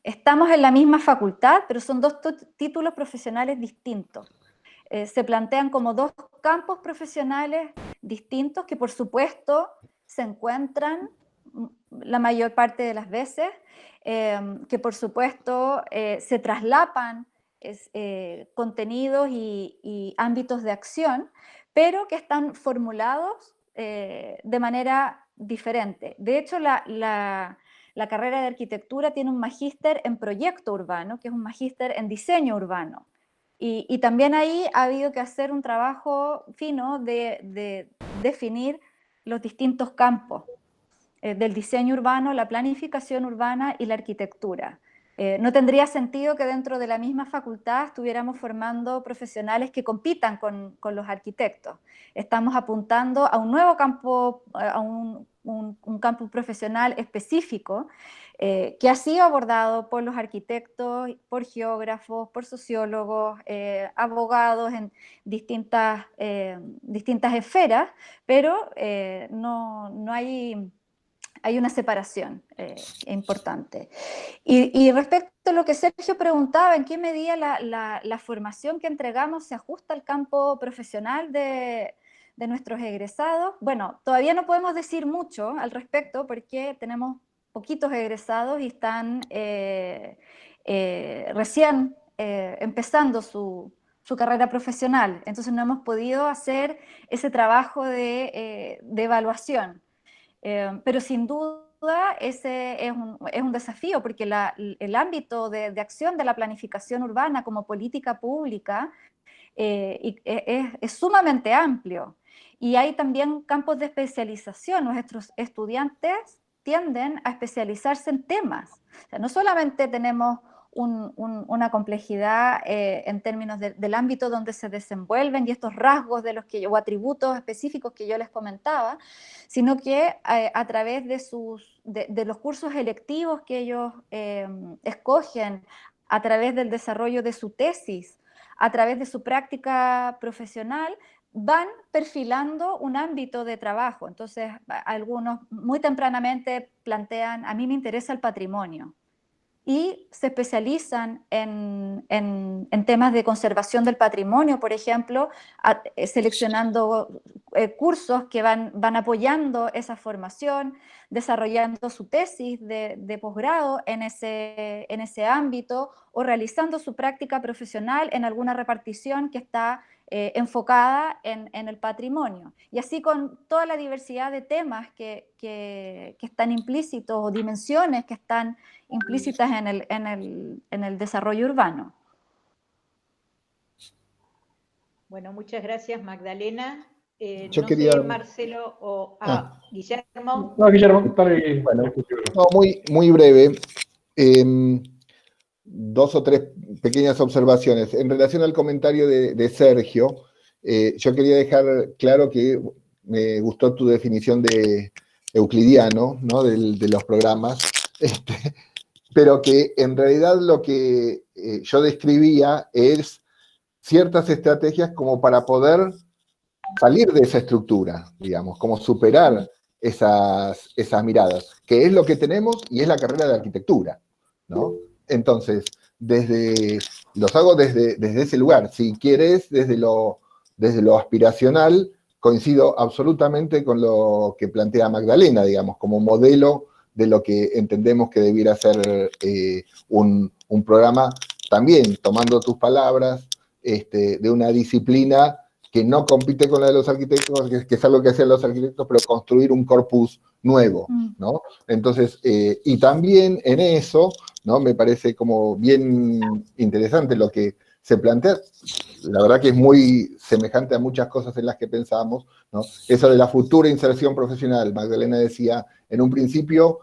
Estamos en la misma facultad, pero son dos títulos profesionales distintos. Se plantean como dos campos profesionales distintos que, por supuesto, se encuentran la mayor parte de las veces, que por supuesto se traslapan contenidos y ámbitos de acción, pero que están formulados de manera diferente. De hecho, la carrera de arquitectura tiene un magíster en proyecto urbano, que es un magíster en diseño urbano. Y también ahí ha habido que hacer un trabajo fino de definir los distintos campos del diseño urbano, la planificación urbana y la arquitectura. No tendría sentido que dentro de la misma facultad estuviéramos formando profesionales que compitan con los arquitectos. Estamos apuntando a un nuevo campo, a un campo profesional específico que ha sido abordado por los arquitectos, por geógrafos, por sociólogos, abogados en distintas esferas, pero no hay una separación importante. Y respecto a lo que Sergio preguntaba, ¿en qué medida la formación que entregamos se ajusta al campo profesional de nuestros egresados? Bueno, todavía no podemos decir mucho al respecto porque tenemos poquitos egresados y están recién empezando su carrera profesional. Entonces no hemos podido hacer ese trabajo de evaluación. Pero sin duda ese es un desafío porque el ámbito de acción de la planificación urbana como política pública es sumamente amplio y hay también campos de especialización. Nuestros estudiantes tienden a especializarse en temas. O sea, no solamente tenemos una complejidad en términos del ámbito donde se desenvuelven y estos rasgos o atributos específicos que yo les comentaba, sino que a través de los cursos electivos que ellos escogen, a través del desarrollo de su tesis, a través de su práctica profesional, van perfilando un ámbito de trabajo. Entonces, algunos muy tempranamente plantean, a mí me interesa el patrimonio, y se especializan en temas de conservación del patrimonio, por ejemplo, seleccionando cursos que van apoyando esa formación, desarrollando su tesis de posgrado en ese ámbito o realizando su práctica profesional en alguna repartición que está enfocada en el patrimonio. Y así con toda la diversidad de temas que están implícitos o dimensiones que están implícitas en el desarrollo urbano. Bueno, muchas gracias, Magdalena. Yo no quería... sé, Marcelo o Guillermo. No, Guillermo, está ahí. Bueno, no, muy breve. Dos o tres pequeñas observaciones. En relación al comentario de Sergio, yo quería dejar claro que me gustó tu definición de euclidiano, ¿no? de los programas, pero que en realidad lo que yo describía es ciertas estrategias como para poder salir de esa estructura, digamos, como superar esas miradas, que es lo que tenemos y es la carrera de arquitectura, ¿no? Entonces, los hago desde ese lugar. Si quieres, desde lo aspiracional, coincido absolutamente con lo que plantea Magdalena, digamos, como modelo de lo que entendemos que debiera ser un programa, también tomando tus palabras, de una disciplina que no compite con la de los arquitectos, que es algo que hacían los arquitectos, pero construir un corpus nuevo, ¿no? Entonces, y también en eso, ¿no? Me parece como bien interesante lo que se plantea. La verdad que es muy semejante a muchas cosas en las que pensábamos, ¿no? Eso de la futura inserción profesional. Magdalena decía, en un principio,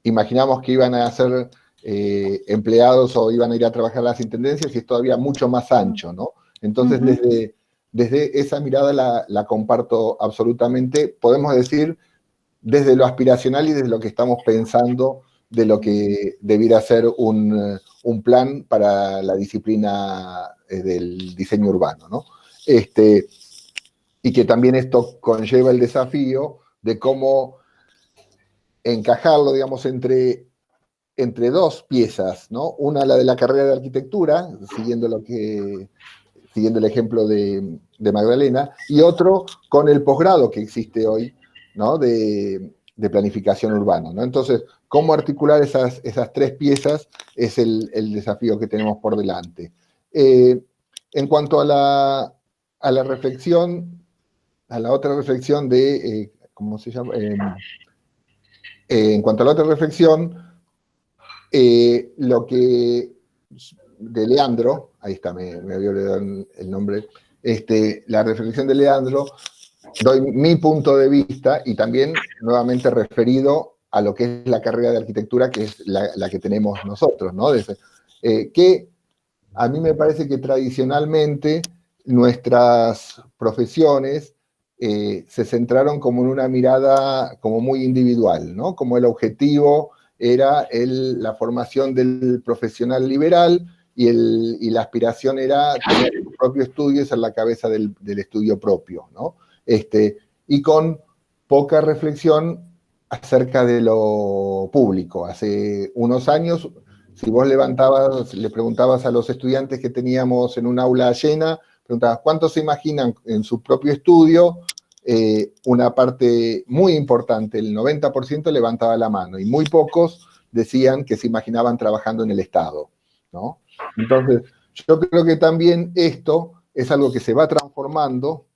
imaginamos que iban a ser empleados o iban a ir a trabajar a las intendencias y es todavía mucho más ancho, ¿no? Entonces, desde esa mirada la comparto absolutamente. Podemos decir, desde lo aspiracional y desde lo que estamos pensando de lo que debiera ser un plan para la disciplina del diseño urbano, ¿no? Y que también esto conlleva el desafío de cómo encajarlo, digamos, entre dos piezas, ¿no? Una, la de la carrera de arquitectura, siguiendo el ejemplo de Magdalena, y otro con el posgrado que existe hoy, ¿no? de planificación urbana, ¿no? Entonces, cómo articular esas tres piezas es el desafío que tenemos por delante. En cuanto a la reflexión, a la otra reflexión de, ¿cómo se llama? En cuanto a la otra reflexión, lo que de Leandro, ahí está, me había olvidado el nombre, la reflexión de Leandro, doy mi punto de vista y también nuevamente referido a lo que es la carrera de arquitectura, que es la que tenemos nosotros, ¿no? Que a mí me parece que tradicionalmente nuestras profesiones se centraron como en una mirada como muy individual, ¿no? Como el objetivo era la formación del profesional liberal y la aspiración era tener su propio estudio y ser la cabeza del estudio propio, ¿no? Y con poca reflexión acerca de lo público. Hace unos años, si vos le preguntabas a los estudiantes que teníamos en un aula llena, preguntabas, ¿cuántos se imaginan en su propio estudio? Una parte muy importante, el 90% levantaba la mano, y muy pocos decían que se imaginaban trabajando en el Estado, ¿no? Entonces, yo creo que también esto es algo que se va transformando,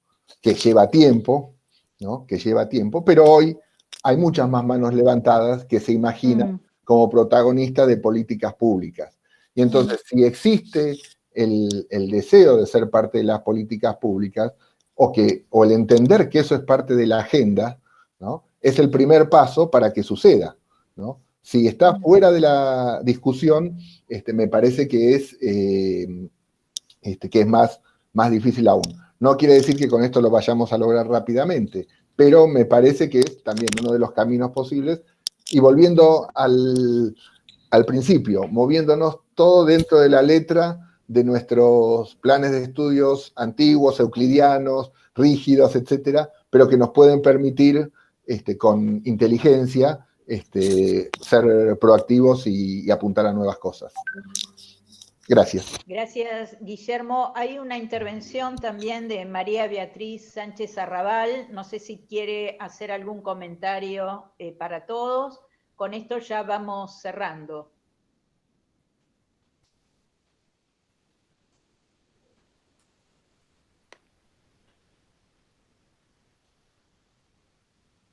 que lleva tiempo, ¿no? Que lleva tiempo, pero hoy hay muchas más manos levantadas que se imaginan como protagonistas de políticas públicas. Y entonces, si existe el deseo de ser parte de las políticas públicas, o el entender que eso es parte de la agenda, ¿no? Es el primer paso para que suceda, ¿no? Si está fuera de la discusión, me parece que es más difícil aún. No quiere decir que con esto lo vayamos a lograr rápidamente, pero me parece que es también uno de los caminos posibles. Y volviendo al principio, moviéndonos todo dentro de la letra de nuestros planes de estudios antiguos, euclidianos, rígidos, etcétera, pero que nos pueden permitir, con inteligencia, ser proactivos y apuntar a nuevas cosas. Gracias. Gracias, Guillermo. Hay una intervención también de María Beatriz Sánchez Arrabal. No sé si quiere hacer algún comentario para todos. Con esto ya vamos cerrando.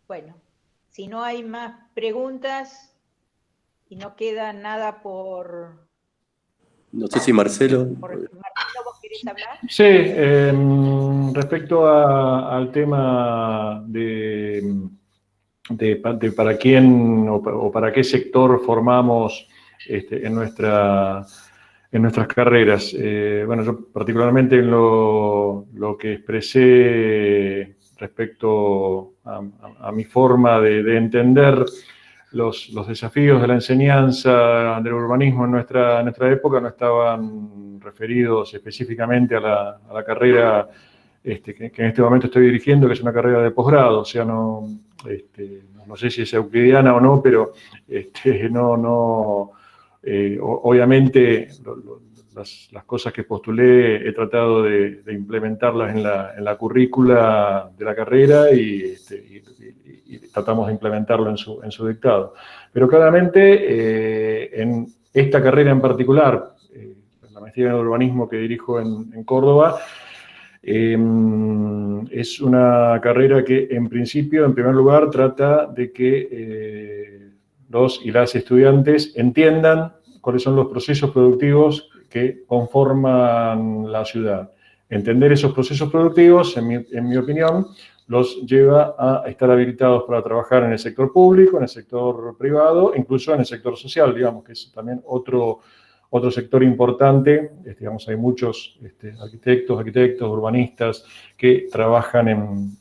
Bueno, si no hay más preguntas y no queda nada por... No sé si Marcelo... Marcelo, ¿vos querés hablar? Sí, respecto al tema de para quién o para qué sector formamos en nuestras carreras. Bueno, yo particularmente en lo que expresé respecto a mi forma de entender los desafíos de la enseñanza del urbanismo en nuestra época no estaban referidos específicamente a la carrera que en este momento estoy dirigiendo, que es una carrera de posgrado. O sea, no sé si es euclidiana o no, pero obviamente las cosas que postulé he tratado de implementarlas en la currícula de la carrera y tratamos de implementarlo en su dictado. Pero claramente en esta carrera en particular, la maestría en urbanismo que dirijo en Córdoba, es una carrera que en principio, en primer lugar, trata de que los y las estudiantes entiendan cuáles son los procesos productivos que conforman la ciudad. Entender esos procesos productivos, en mi opinión, los lleva a estar habilitados para trabajar en el sector público, en el sector privado, incluso en el sector social, digamos, que es también otro sector importante. Digamos, hay muchos arquitectos, urbanistas que trabajan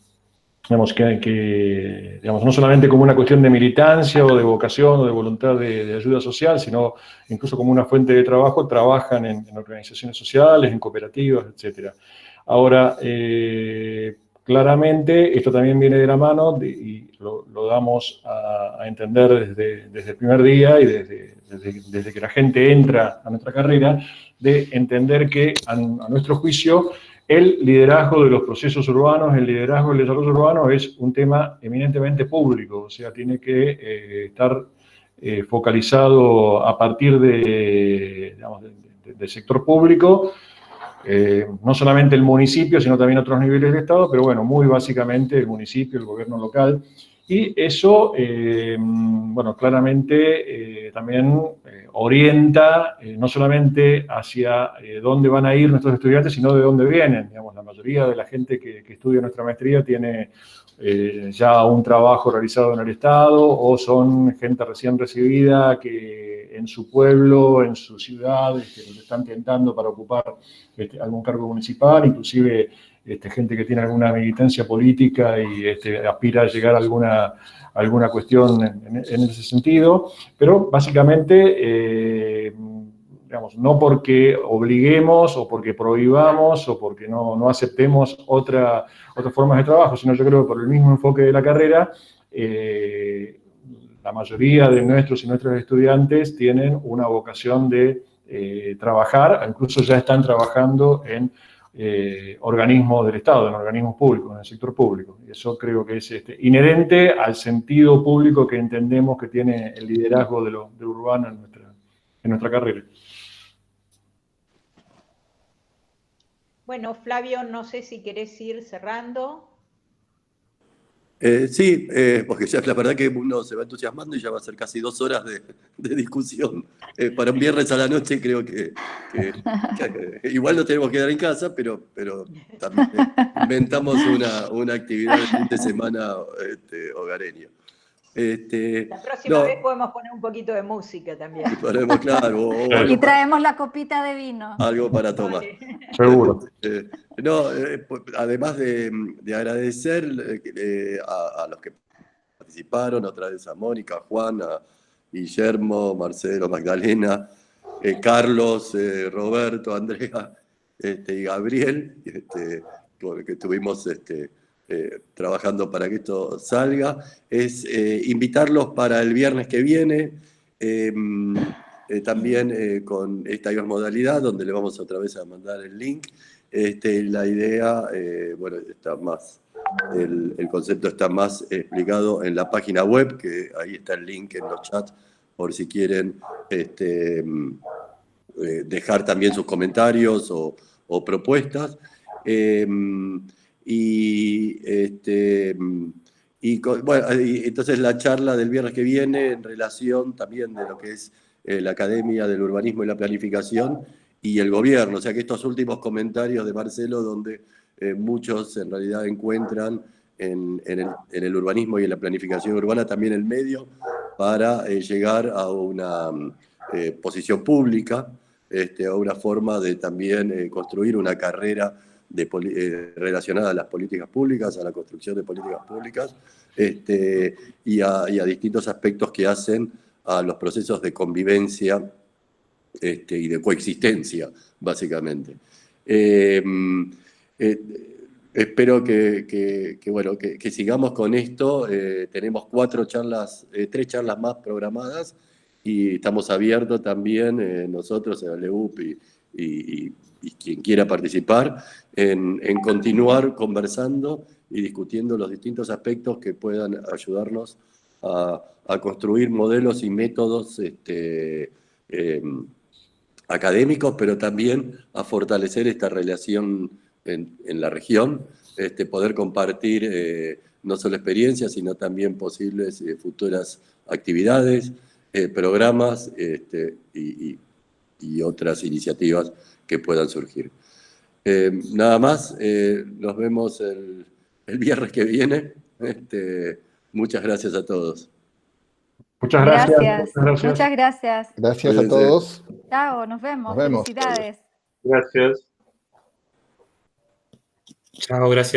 digamos, no solamente como una cuestión de militancia o de vocación o de voluntad de ayuda social, sino incluso como una fuente de trabajo, trabajan en organizaciones sociales, en cooperativas, etc. Ahora, claramente, esto también viene de la mano y lo damos a entender desde el primer día y desde que la gente entra a nuestra carrera, de entender que, a nuestro juicio, el liderazgo de los procesos urbanos, el liderazgo del desarrollo urbano es un tema eminentemente público, o sea, tiene que estar focalizado a partir del sector público, no solamente el municipio, sino también otros niveles de Estado, pero bueno, muy básicamente el municipio, el gobierno local. Y eso, bueno, claramente también orienta no solamente hacia dónde van a ir nuestros estudiantes, sino de dónde vienen. Digamos, la mayoría de la gente que estudia nuestra maestría tiene ya un trabajo realizado en el Estado, o son gente recién recibida que en su pueblo, en su ciudad, los están tentando para ocupar algún cargo municipal, inclusive gente que tiene alguna militancia política y aspira a llegar a alguna cuestión en ese sentido, pero básicamente, digamos, no porque obliguemos o porque prohibamos o porque no aceptemos otras formas de trabajo, sino yo creo que por el mismo enfoque de la carrera, la mayoría de nuestros y nuestras estudiantes tienen una vocación de trabajar, incluso ya están trabajando en organismos del Estado, en organismos públicos, en el sector público. Y eso creo que es inherente al sentido público que entendemos que tiene el liderazgo de lo urbano en nuestra carrera. Bueno, Flavio, no sé si querés ir cerrando. Sí, porque ya la verdad que uno se va entusiasmando y ya va a ser casi 2 horas de discusión. Para un viernes a la noche creo que igual nos tenemos que quedar en casa, pero también inventamos una actividad de fin de semana hogareño. La próxima vez podemos poner un poquito de música también. Ponemos, claro, y traemos la copita de vino. Algo para tomar. Seguro. Además de agradecer a los que participaron, otra vez a Mónica, a Juan, a Guillermo, Marcelo, Magdalena, Carlos, Roberto, Andrea y Gabriel, que estuvimos trabajando para que esto salga, es invitarlos para el viernes que viene, también con esta misma modalidad, donde le vamos otra vez a mandar el link. La idea, bueno, está más, el concepto está más explicado en la página web, que ahí está el link en los chats, por si quieren dejar también sus comentarios o propuestas. Bueno, entonces la charla del viernes que viene en relación también de lo que es la Academia del Urbanismo y la Planificación y el gobierno, o sea que estos últimos comentarios de Marcelo, donde muchos en realidad encuentran en el urbanismo y en la planificación urbana también el medio para llegar a una posición pública, a una forma de también construir una carrera relacionada a las políticas públicas, a la construcción de políticas públicas, y a distintos aspectos que hacen a los procesos de convivencia y de coexistencia, básicamente. Espero que sigamos con esto. Tenemos 3 charlas más programadas y estamos abiertos también, nosotros en el EUP y quien quiera participar, en continuar conversando y discutiendo los distintos aspectos que puedan ayudarnos a construir modelos y métodos académicos, pero también a fortalecer esta relación en la región, poder compartir no solo experiencias, sino también posibles futuras actividades, programas y otras iniciativas que puedan surgir. Nada más, nos vemos el viernes que viene. Muchas gracias a todos. Muchas gracias. Muchas gracias. Gracias a todos. Chao, nos vemos. Nos vemos. Felicidades. Gracias. Chao, gracias.